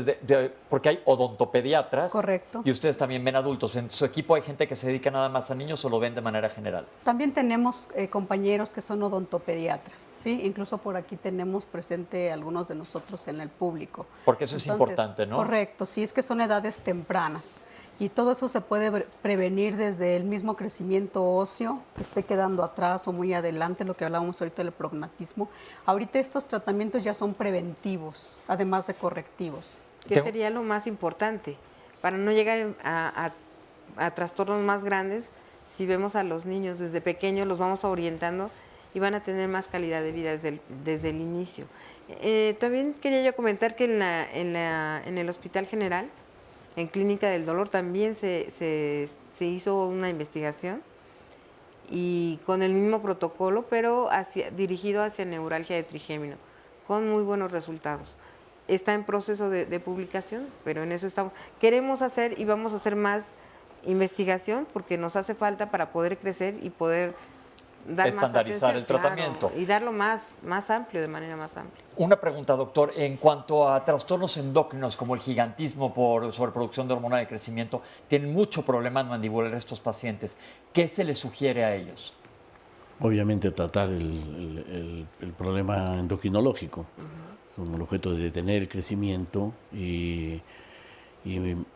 porque hay odontopediatras. Correcto. Y ustedes también ven adultos. ¿En su equipo hay gente que se dedica nada más a niños o lo ven de manera general? También tenemos compañeros que son odontopediatras, ¿sí? Incluso por aquí tenemos presente algunos de nosotros en el público. Porque eso es importante, ¿no? Correcto, sí, es que son edades tempranas. Y todo eso se puede prevenir desde el mismo crecimiento óseo, que esté quedando atrás o muy adelante, lo que hablábamos ahorita del prognatismo. Ahorita estos tratamientos ya son preventivos, además de correctivos. ¿Qué sería lo más importante? Para no llegar a trastornos más grandes, si vemos a los niños desde pequeños, los vamos orientando y van a tener más calidad de vida desde el inicio. También quería yo comentar que en el Hospital General, en Clínica del Dolor, también se hizo una investigación y con el mismo protocolo, pero dirigido hacia neuralgia de trigémino, con muy buenos resultados. Está en proceso de publicación, pero en eso estamos. Queremos hacer y vamos a hacer más investigación porque nos hace falta para poder crecer y poder dar estandarizar más el tratamiento. Claro, y darlo más amplio, de manera más amplia. Una pregunta, doctor. En cuanto a trastornos endócrinos como el gigantismo por sobreproducción de hormona de crecimiento, tienen mucho problema mandibular estos pacientes. ¿Qué se les sugiere a ellos? Obviamente tratar el problema endocrinológico, con el objeto de detener el crecimiento y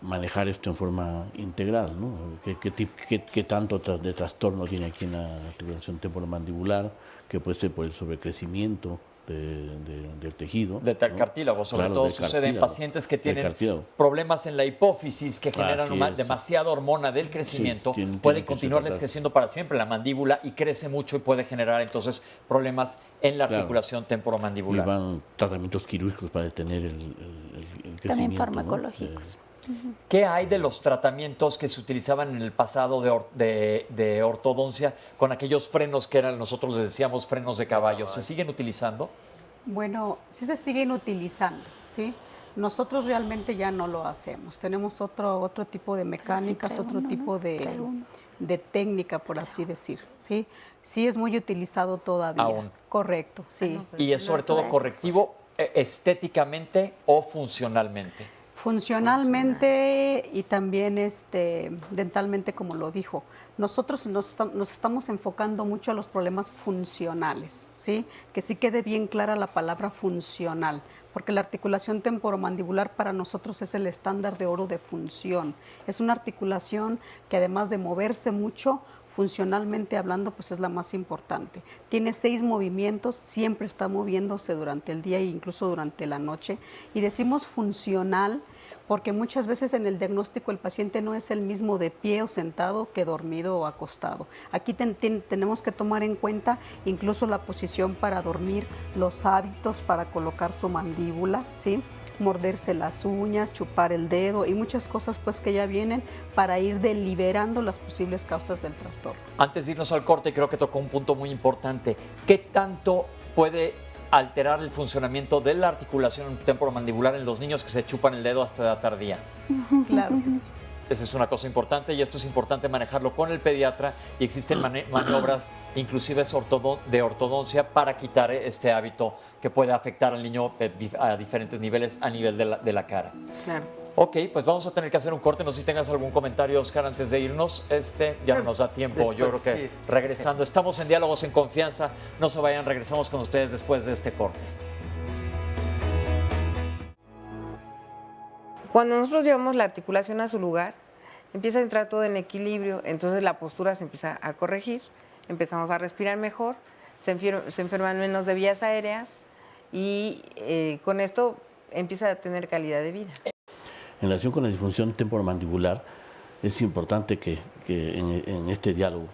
manejar esto en forma integral, ¿no? ¿Qué tanto de trastorno tiene aquí en la articulación temporomandibular? Que puede ser por el sobrecrecimiento del tejido. Del cartílago, sobre todo sucede en pacientes que tienen problemas en la hipófisis que generan demasiada hormona del crecimiento, pueden continuarles creciendo para siempre la mandíbula y crece mucho y puede generar entonces problemas en la articulación temporomandibular. Y van tratamientos quirúrgicos para detener el crecimiento. También farmacológicos. ¿Qué hay de los tratamientos que se utilizaban en el pasado de ortodoncia con aquellos frenos que nosotros les decíamos frenos de caballo? ¿Se siguen utilizando? Bueno, sí se siguen utilizando, ¿sí? Nosotros realmente ya no lo hacemos. Tenemos otro tipo de mecánicas, otro tipo de técnica, por así decir, ¿sí? Sí es muy utilizado todavía. Aún. Correcto, sí. ¿Y es sobre todo correctivo estéticamente o funcionalmente? Funcionalmente y también dentalmente, como lo dijo. Nosotros nos estamos enfocando mucho a los problemas funcionales, ¿sí? Que sí quede bien clara la palabra funcional, porque la articulación temporomandibular para nosotros es el estándar de oro de función. Es una articulación que además de moverse mucho, funcionalmente hablando, pues es la más importante. Tiene 6 movimientos, siempre está moviéndose durante el día e incluso durante la noche. Y decimos funcional porque muchas veces en el diagnóstico el paciente no es el mismo de pie o sentado que dormido o acostado. Aquí tenemos que tomar en cuenta incluso la posición para dormir, los hábitos para colocar su mandíbula, ¿sí? Morderse las uñas, chupar el dedo y muchas cosas pues que ya vienen para ir deliberando las posibles causas del trastorno. Antes de irnos al corte, creo que tocó un punto muy importante. ¿Qué tanto puede alterar el funcionamiento de la articulación temporomandibular en los niños que se chupan el dedo hasta edad tardía? Claro que sí. Esa es una cosa importante y esto es importante manejarlo con el pediatra y existen maniobras inclusive de ortodoncia para quitar este hábito que puede afectar al niño a diferentes niveles a nivel de la cara. Claro. Ok, pues vamos a tener que hacer un corte. No sé si tengas algún comentario, Oscar, antes de irnos. Ya no nos da tiempo. Yo creo que regresando. Estamos en Diálogos en Confianza. No se vayan, regresamos con ustedes después de este corte. Cuando nosotros llevamos la articulación a su lugar, empieza a entrar todo en equilibrio, entonces la postura se empieza a corregir, empezamos a respirar mejor, se enferman menos de vías aéreas y con esto empieza a tener calidad de vida. En relación con la disfunción temporomandibular, es importante que en este diálogo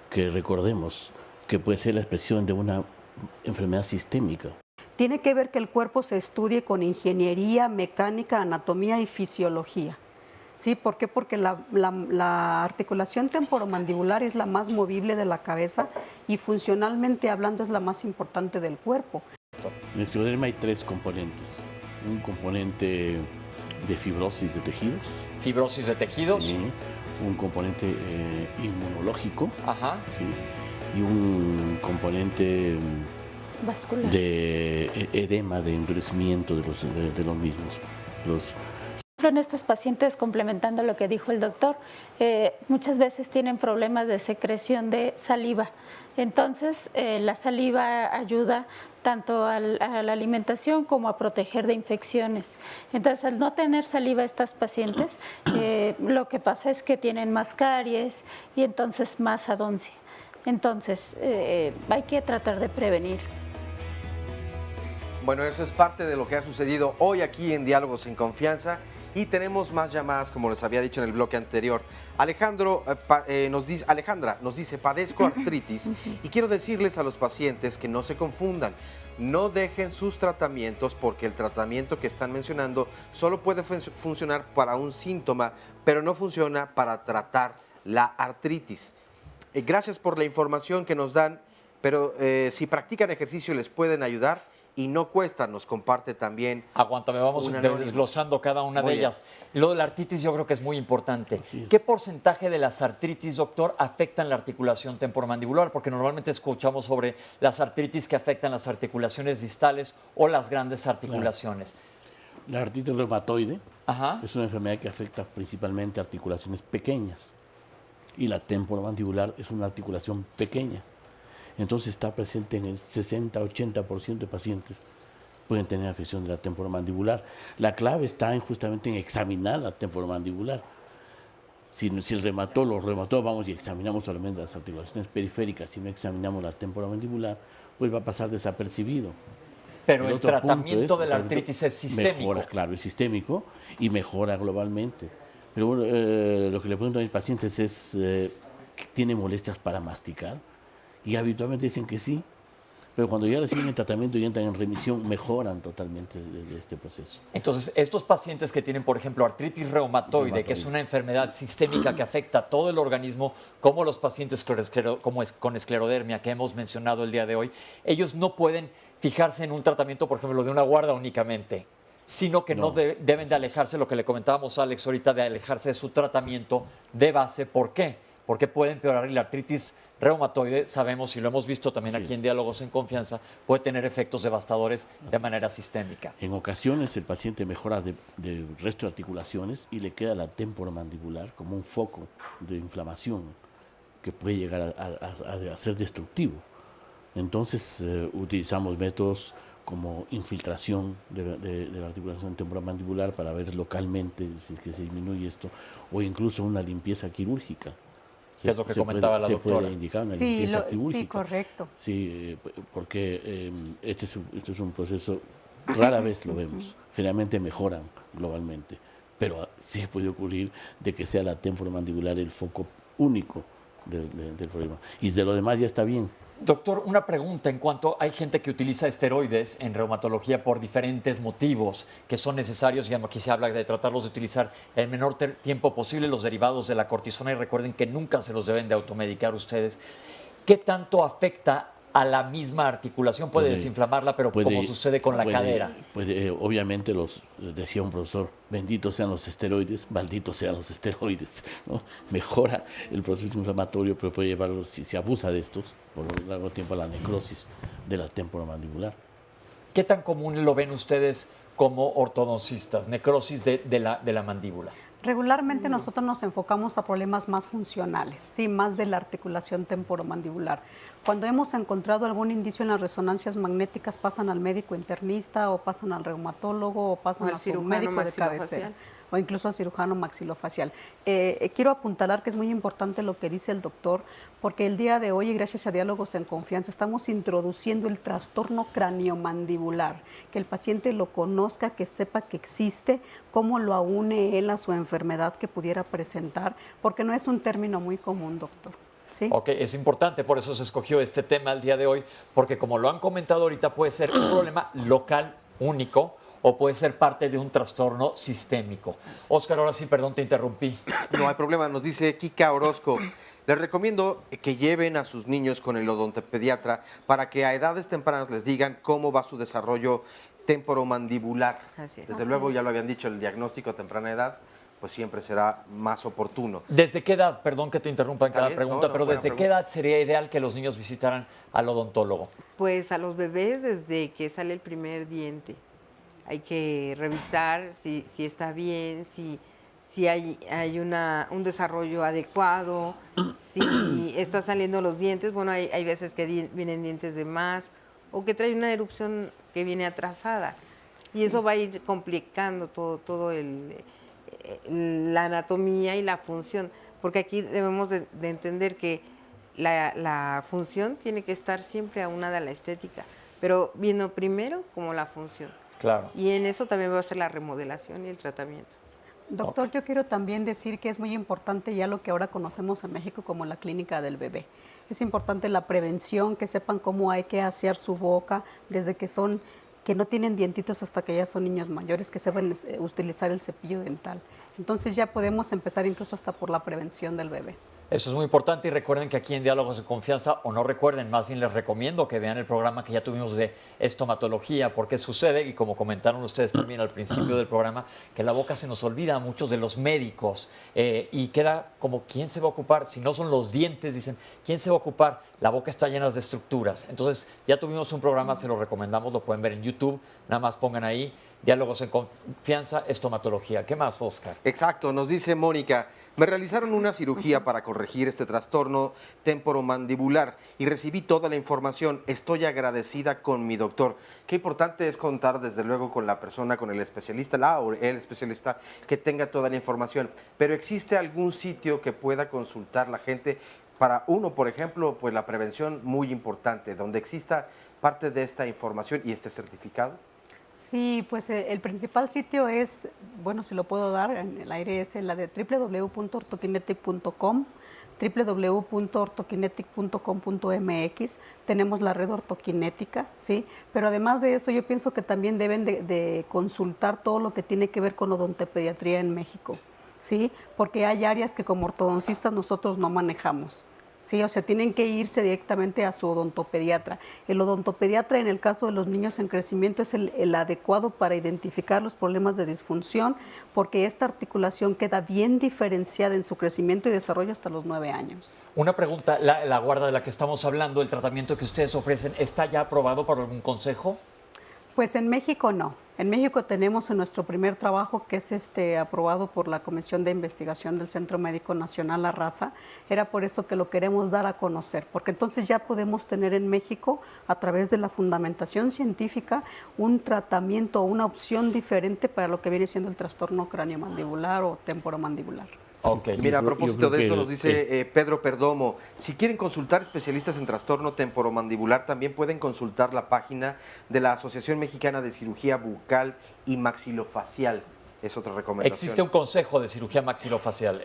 que recordemos que puede ser la expresión de una enfermedad sistémica. Tiene que ver que el cuerpo se estudie con ingeniería, mecánica, anatomía y fisiología. ¿Sí? ¿Por qué? Porque la articulación temporomandibular es la más movible de la cabeza y funcionalmente hablando es la más importante del cuerpo. En el escleroderma hay 3 componentes. Un componente de fibrosis de tejidos. Fibrosis de tejidos. Sí. Un componente inmunológico. Ajá. Sí. y un componente vascular de edema, de endurecimiento de los mismos. En estos pacientes, complementando lo que dijo el doctor, muchas veces tienen problemas de secreción de saliva. Entonces, la saliva ayuda tanto a la alimentación como a proteger de infecciones. Entonces, al no tener saliva estas pacientes, lo que pasa es que tienen más caries y entonces más adoncia. Entonces, hay que tratar de prevenir. Bueno, eso es parte de lo que ha sucedido hoy aquí en Diálogos en Confianza. Y tenemos más llamadas, como les había dicho en el bloque anterior. Alejandra nos dice, padezco artritis y quiero decirles a los pacientes que no se confundan. No dejen sus tratamientos porque el tratamiento que están mencionando solo puede funcionar para un síntoma, pero no funciona para tratar la artritis. Gracias por la información que nos dan, pero si practican ejercicio les pueden ayudar. Y no cuesta, nos comparte también. Aguántame, vamos desglosando cada una de ellas. Lo de la artritis yo creo que es muy importante. ¿Qué porcentaje de las artritis, doctor, afectan la articulación temporomandibular? Porque normalmente escuchamos sobre las artritis que afectan las articulaciones distales o las grandes articulaciones. La artritis reumatoide es una enfermedad que afecta principalmente articulaciones pequeñas. Y la temporomandibular es una articulación pequeña. Entonces está presente en el 60-80% de pacientes pueden tener afección de la temporomandibular. La clave está justamente en examinar la temporomandibular. Si el reumatólogo vamos y examinamos solamente las articulaciones periféricas, si no examinamos la temporomandibular, pues va a pasar desapercibido. Pero el tratamiento de la artritis es sistémico. Mejora, claro, es sistémico y mejora globalmente. Pero bueno, lo que le pregunto a mis pacientes es, ¿tiene molestias para masticar? Y habitualmente dicen que sí, pero cuando ya reciben el tratamiento y entran en remisión, mejoran totalmente de este proceso. Entonces, estos pacientes que tienen, por ejemplo, artritis reumatoide, que es una enfermedad sistémica que afecta a todo el organismo, como los pacientes con esclerodermia que hemos mencionado el día de hoy, ellos no pueden fijarse en un tratamiento, por ejemplo, de una guarda únicamente, sino que deben de alejarse, lo que le comentábamos a Alex ahorita, de alejarse de su tratamiento de base. ¿Por qué? Porque puede empeorar, y la artritis reumatoide, sabemos y lo hemos visto también aquí en Diálogos en Confianza, puede tener efectos devastadores de manera sistémica. En ocasiones el paciente mejora del resto de articulaciones y le queda la temporomandibular como un foco de inflamación que puede llegar a ser destructivo. Entonces utilizamos métodos como infiltración de la articulación temporomandibular para ver localmente si es que se disminuye esto, o incluso una limpieza quirúrgica. ¿Qué es lo que comentaba la doctora? Se puede indicar una limpieza quirúrgica. Sí, correcto. Sí, porque este es un proceso, rara vez lo vemos, generalmente mejoran globalmente, pero sí puede ocurrir de que sea la temporomandibular el foco único del problema. Y de lo demás ya está bien. Doctor, una pregunta en cuanto hay gente que utiliza esteroides en reumatología por diferentes motivos que son necesarios, y aquí se habla de tratarlos de utilizar el menor tiempo posible, los derivados de la cortisona, y recuerden que nunca se los deben de automedicar ustedes. ¿Qué tanto afecta a la misma articulación? Puede desinflamarla, pero como sucede con la cadera. Pues obviamente decía un profesor, benditos sean los esteroides, malditos sean los esteroides, ¿no? Mejora el proceso inflamatorio, pero puede llevarlo, si se abusa de estos, por un largo tiempo, a la necrosis de la temporomandibular. ¿Qué tan común lo ven ustedes como ortodoncistas, necrosis de la mandíbula? Regularmente nosotros nos enfocamos a problemas más funcionales, sí, más de la articulación temporomandibular. Cuando hemos encontrado algún indicio en las resonancias magnéticas, pasan al médico internista o pasan al reumatólogo o pasan a su médico de cabecera o incluso al cirujano maxilofacial. Quiero apuntalar que es muy importante lo que dice el doctor, porque el día de hoy, y gracias a Diálogos en Confianza, estamos introduciendo el trastorno craniomandibular, que el paciente lo conozca, que sepa que existe, cómo lo aúne él a su enfermedad que pudiera presentar, porque no es un término muy común, doctor. ¿Sí? Ok, es importante, por eso se escogió este tema el día de hoy, porque como lo han comentado ahorita, puede ser un problema local, único, o puede ser parte de un trastorno sistémico. Óscar, ahora sí, perdón, te interrumpí. No hay problema, nos dice Kika Orozco. Les recomiendo que lleven a sus niños con el odontopediatra para que a edades tempranas les digan cómo va su desarrollo temporomandibular. Así es. Desde luego, ya lo habían dicho, el diagnóstico a temprana edad pues siempre será más oportuno. ¿Desde qué edad, perdón que te interrumpa en Está cada bien, pregunta, no, pero buena desde qué edad sería ideal que los niños visitaran al odontólogo? Pues a los bebés desde que sale el primer diente. Hay que revisar si está bien, si hay un desarrollo adecuado, si están saliendo los dientes. Bueno, hay veces que vienen dientes de más o que trae una erupción que viene atrasada. Y eso va a ir complicando todo la anatomía y la función. Porque aquí debemos de entender que la función tiene que estar siempre aunada a la estética, pero viendo primero como la función. Claro. Y en eso también va a ser la remodelación y el tratamiento. Doctor, yo quiero también decir que es muy importante ya lo que ahora conocemos en México como la clínica del bebé. Es importante la prevención, que sepan cómo hay que asear su boca desde que no tienen dientitos hasta que ya son niños mayores, que sepan utilizar el cepillo dental. Entonces ya podemos empezar incluso hasta por la prevención del bebé. Eso es muy importante y recuerden que aquí en Diálogos de Confianza, o no recuerden, más bien les recomiendo que vean el programa que ya tuvimos de estomatología, porque sucede, y como comentaron ustedes también al principio del programa, que la boca se nos olvida a muchos de los médicos y queda como, ¿quién se va a ocupar? Si no son los dientes, dicen, ¿quién se va a ocupar? La boca está llena de estructuras. Entonces, ya tuvimos un programa, se lo recomendamos, lo pueden ver en YouTube, nada más pongan ahí, Diálogos en Confianza, estomatología. ¿Qué más, Oscar? Exacto, nos dice Mónica, me realizaron una cirugía para corregir este trastorno temporomandibular y recibí toda la información. Estoy agradecida con mi doctor. Qué importante es contar desde luego con la persona, con el especialista, el especialista que tenga toda la información. Pero ¿existe algún sitio que pueda consultar la gente? Para uno, por ejemplo, pues la prevención muy importante, donde exista parte de esta información y este certificado. Sí, pues el principal sitio es, bueno, si lo puedo dar en el aire, es la de www.orthokinetic.com, www.orthokinetic.com.mx. Tenemos la red ortokinética, ¿sí? Pero además de eso, yo pienso que también deben de consultar todo lo que tiene que ver con odontopediatría en México, ¿sí? Porque hay áreas que como ortodoncistas nosotros no manejamos. Sí, o sea, tienen que irse directamente a su odontopediatra. El odontopediatra, en el caso de los niños en crecimiento, es el adecuado para identificar los problemas de disfunción, porque esta articulación queda bien diferenciada en su crecimiento y desarrollo hasta los 9 años. Una pregunta, la guarda de la que estamos hablando, el tratamiento que ustedes ofrecen, ¿está ya aprobado por algún consejo? Pues en México no. En México tenemos en nuestro primer trabajo, que es aprobado por la Comisión de Investigación del Centro Médico Nacional, la RASA. Era por eso que lo queremos dar a conocer, porque entonces ya podemos tener en México, a través de la fundamentación científica, un tratamiento o una opción diferente para lo que viene siendo el trastorno craniomandibular o temporomandibular. Okay. Mira, a propósito de eso nos dice Pedro Perdomo, si quieren consultar especialistas en trastorno temporomandibular, también pueden consultar la página de la Asociación Mexicana de Cirugía Bucal y Maxilofacial. Es otra recomendación. Existe un consejo de cirugía maxilofacial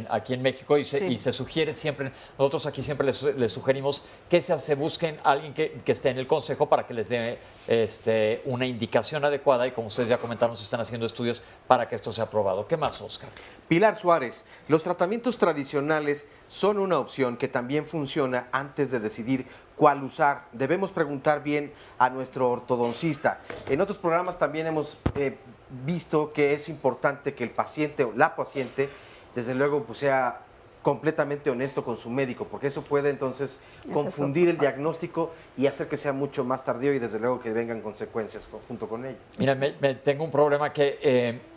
aquí en México y se sugiere siempre, nosotros aquí siempre les sugerimos que se busquen a alguien que esté en el consejo para que les dé una indicación adecuada y como ustedes ya comentaron, se están haciendo estudios para que esto sea aprobado. ¿Qué más, Oscar? Pilar Suárez, los tratamientos tradicionales son una opción que también funciona antes de decidir cuál usar. Debemos preguntar bien a nuestro ortodoncista. En otros programas también hemos visto que es importante que el paciente o la paciente, desde luego, pues sea completamente honesto con su médico, porque eso puede entonces confundir el diagnóstico y hacer que sea mucho más tardío y desde luego que vengan consecuencias junto con ello. Mira, tengo un problema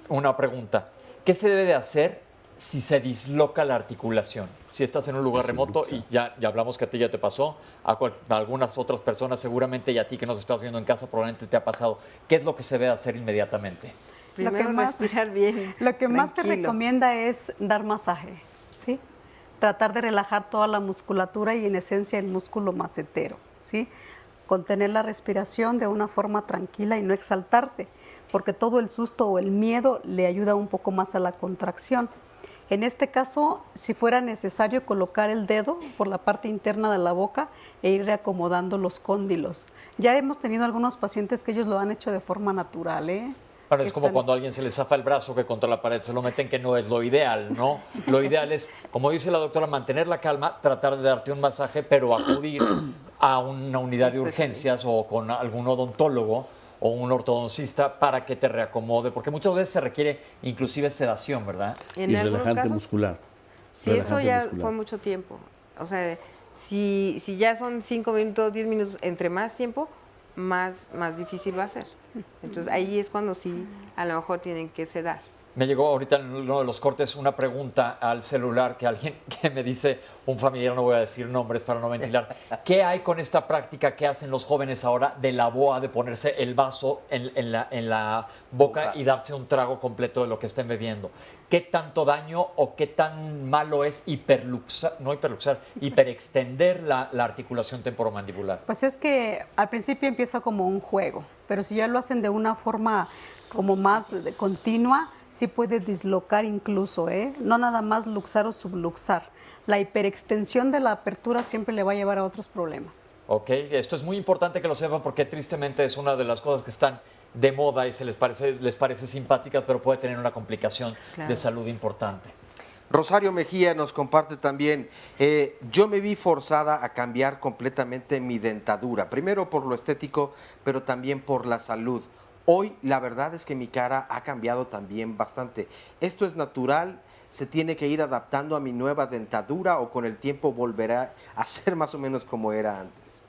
una pregunta. ¿Qué se debe de hacer si se disloca la articulación? Si estás en un lugar remoto y ya hablamos que a ti ya te pasó, a algunas otras personas seguramente y a ti que nos estás viendo en casa probablemente te ha pasado. ¿Qué es lo que se debe hacer inmediatamente? Primero respirar bien. Lo que más se recomienda es dar masaje, ¿sí? Tratar de relajar toda la musculatura y en esencia el músculo macetero, ¿sí? Contener la respiración de una forma tranquila y no exaltarse, porque todo el susto o el miedo le ayuda un poco más a la contracción. En este caso, si fuera necesario colocar el dedo por la parte interna de la boca e ir reacomodando los cóndilos. Ya hemos tenido algunos pacientes que ellos lo han hecho de forma natural, ¿eh? Bueno, es como cuando a alguien se le zafa el brazo que contra la pared se lo meten, que no es lo ideal, ¿no? Lo ideal es, como dice la doctora, mantener la calma, tratar de darte un masaje, pero acudir a una unidad de urgencias o con algún odontólogo o un ortodoncista para que te reacomode, porque muchas veces se requiere inclusive sedación, ¿verdad? En Y algunos relajante casos, muscular. Sí, esto Relajante ya muscular. fue mucho tiempo. O sea, si ya son 5 minutos, 10 minutos, entre más tiempo, más difícil va a ser. Entonces ahí es cuando sí, a lo mejor tienen que sedar. Me llegó ahorita en uno de los cortes una pregunta al celular que alguien que me dice, un familiar, no voy a decir nombres para no ventilar, ¿qué hay con esta práctica que hacen los jóvenes ahora de la boa, de ponerse el vaso en la boca y darse un trago completo de lo que estén bebiendo? ¿Qué tanto daño o qué tan malo es hiperextender la articulación temporomandibular? Pues es que al principio empieza como un juego, pero si ya lo hacen de una forma como más continua, sí puede dislocar incluso, no nada más luxar o subluxar. La hiperextensión de la apertura siempre le va a llevar a otros problemas. Ok, esto es muy importante que lo sepan porque tristemente es una de las cosas que están de moda y les parece simpáticas, pero puede tener una complicación de salud importante. Rosario Mejía nos comparte también, yo me vi forzada a cambiar completamente mi dentadura, primero por lo estético, pero también por la salud. Hoy la verdad es que mi cara ha cambiado también bastante. ¿Esto es natural? ¿Se tiene que ir adaptando a mi nueva dentadura o con el tiempo volverá a ser más o menos como era antes?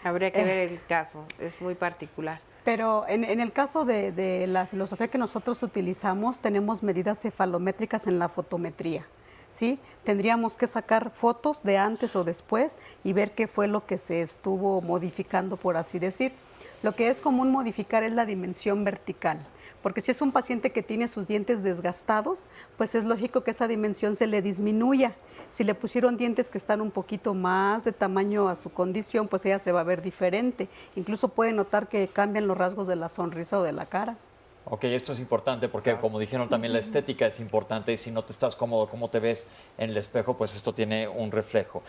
Habría que ver el caso, es muy particular. Pero en el caso de la filosofía que nosotros utilizamos, tenemos medidas cefalométricas en la fotometría, ¿sí? Tendríamos que sacar fotos de antes o después y ver qué fue lo que se estuvo modificando, por así decir. Lo que es común modificar es la dimensión vertical, porque si es un paciente que tiene sus dientes desgastados, pues es lógico que esa dimensión se le disminuya. Si le pusieron dientes que están un poquito más de tamaño a su condición, pues ella se va a ver diferente. Incluso puede notar que cambian los rasgos de la sonrisa o de la cara. Ok, esto es importante porque como dijeron también la estética es importante y si no te estás cómodo, cómo te ves en el espejo, pues esto tiene un reflejo.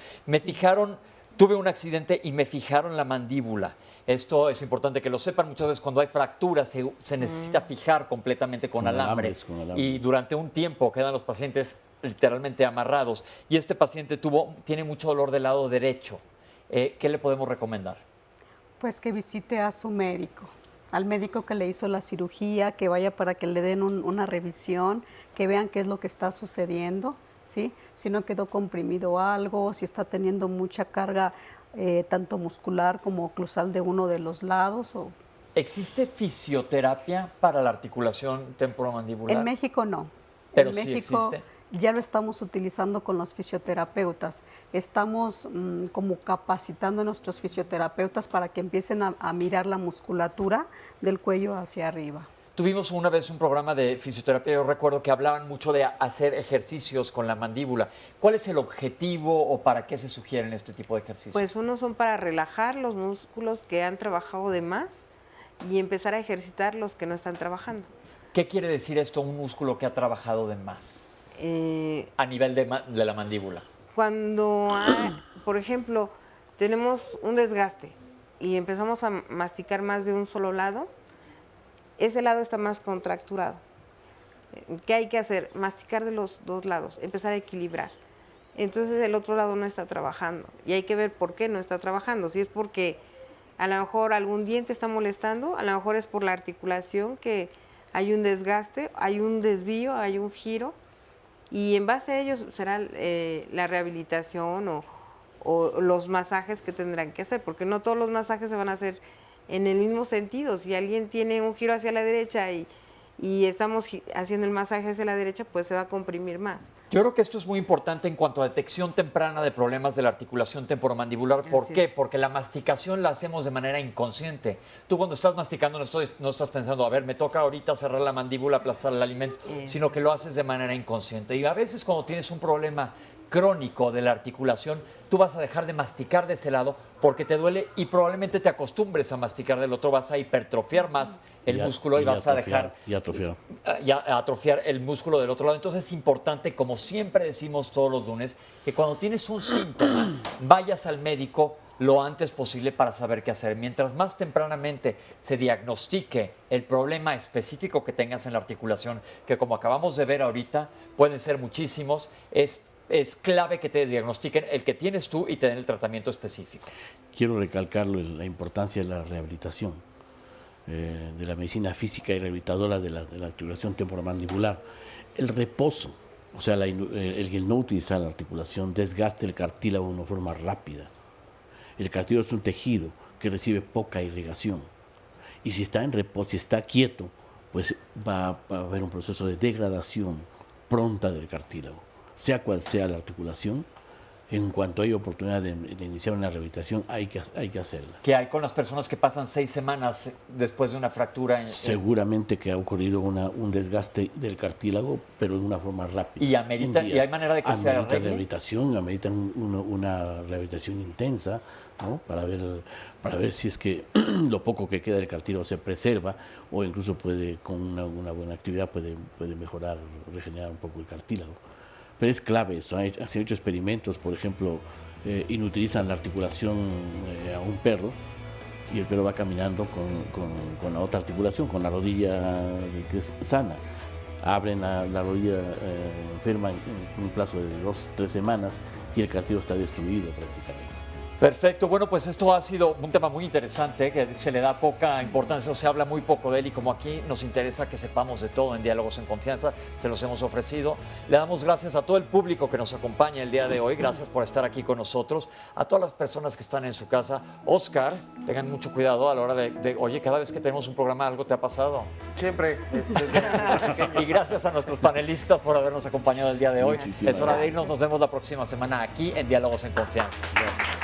Tuve un accidente y me fijaron la mandíbula. Esto es importante que lo sepan. Muchas veces cuando hay fracturas se necesita fijar completamente con alambre. Y durante un tiempo quedan los pacientes literalmente amarrados. Y este paciente tiene mucho dolor del lado derecho. ¿Qué le podemos recomendar? Pues que visite a su médico, al médico que le hizo la cirugía, que vaya para que le den una revisión, que vean qué es lo que está sucediendo. ¿Sí? Si no quedó comprimido algo, si está teniendo mucha carga tanto muscular como oclusal de uno de los lados. ¿Existe fisioterapia para la articulación temporomandibular? En México no. Pero en sí México existe. Ya lo estamos utilizando con los fisioterapeutas. Estamos como capacitando a nuestros fisioterapeutas para que empiecen a mirar la musculatura del cuello hacia arriba. Tuvimos una vez un programa de fisioterapia, yo recuerdo que hablaban mucho de hacer ejercicios con la mandíbula. ¿Cuál es el objetivo o para qué se sugieren este tipo de ejercicios? Pues unos son para relajar los músculos que han trabajado de más y empezar a ejercitar los que no están trabajando. ¿Qué quiere decir esto, un músculo que ha trabajado de más? A nivel de la mandíbula. Cuando, por ejemplo, tenemos un desgaste y empezamos a masticar más de un solo lado, ese lado está más contracturado. ¿Qué hay que hacer? Masticar de los dos lados, empezar a equilibrar. Entonces el otro lado no está trabajando y hay que ver por qué no está trabajando. Si es porque a lo mejor algún diente está molestando, a lo mejor es por la articulación que hay un desgaste, hay un desvío, hay un giro y en base a ello será la rehabilitación o los masajes que tendrán que hacer, porque no todos los masajes se van a hacer en el mismo sentido. Si alguien tiene un giro hacia la derecha y estamos haciendo el masaje hacia la derecha, pues se va a comprimir más. Yo creo que esto es muy importante en cuanto a detección temprana de problemas de la articulación temporomandibular. ¿Por qué? Porque la masticación la hacemos de manera inconsciente. Tú cuando estás masticando no estás pensando, a ver, me toca ahorita cerrar la mandíbula, aplastar el alimento, sino que lo haces de manera inconsciente. Y a veces cuando tienes un problema crónico de la articulación, tú vas a dejar de masticar de ese lado porque te duele y probablemente te acostumbres a masticar del otro, vas a hipertrofiar más el músculo y vas a dejar atrofiar el músculo del otro lado. Entonces es importante, como siempre decimos todos los lunes, que cuando tienes un síntoma, vayas al médico lo antes posible para saber qué hacer. Mientras más tempranamente se diagnostique el problema específico que tengas en la articulación, que como acabamos de ver ahorita, pueden ser muchísimos, es clave que te diagnostiquen el que tienes tú y te den el tratamiento específico. Quiero recalcar la importancia de la rehabilitación. de la medicina física y rehabilitadora de la articulación temporomandibular. El reposo, o sea, el no utilizar la articulación, desgaste el cartílago de una forma rápida. El cartílago es un tejido que recibe poca irrigación. Y si está en reposo, si está quieto, pues va a haber un proceso de degradación pronta del cartílago. Sea cual sea la articulación, en cuanto hay oportunidad de iniciar una rehabilitación, hay que hacerla. ¿Qué hay con las personas que pasan 6 semanas después de una fractura? Seguramente que ha ocurrido un desgaste del cartílago, pero de una forma rápida. ¿Y hay manera de que se arregle? Rehabilitación, ameritan una rehabilitación intensa, ¿no? Para ver si es que lo poco que queda del cartílago se preserva, o incluso con una buena actividad puede mejorar, regenerar un poco el cartílago. Pero es clave eso. Se han hecho experimentos, por ejemplo, inutilizan la articulación a un perro y el perro va caminando con la otra articulación, con la rodilla que es sana. Abren la rodilla enferma en un plazo de 2-3 semanas y el cartílago está destruido prácticamente. Perfecto, bueno, pues esto ha sido un tema muy interesante, que se le da poca importancia, o se habla muy poco de él, y como aquí nos interesa que sepamos de todo en Diálogos en Confianza, se los hemos ofrecido. Le damos gracias a todo el público que nos acompaña el día de hoy, gracias por estar aquí con nosotros, a todas las personas que están en su casa. Oscar, tengan mucho cuidado a la hora oye, cada vez que tenemos un programa, ¿algo te ha pasado? Siempre. Y gracias a nuestros panelistas por habernos acompañado el día de hoy. Muchísimas Es hora de gracias. irnos, nos vemos la próxima semana aquí en Diálogos en Confianza. Gracias.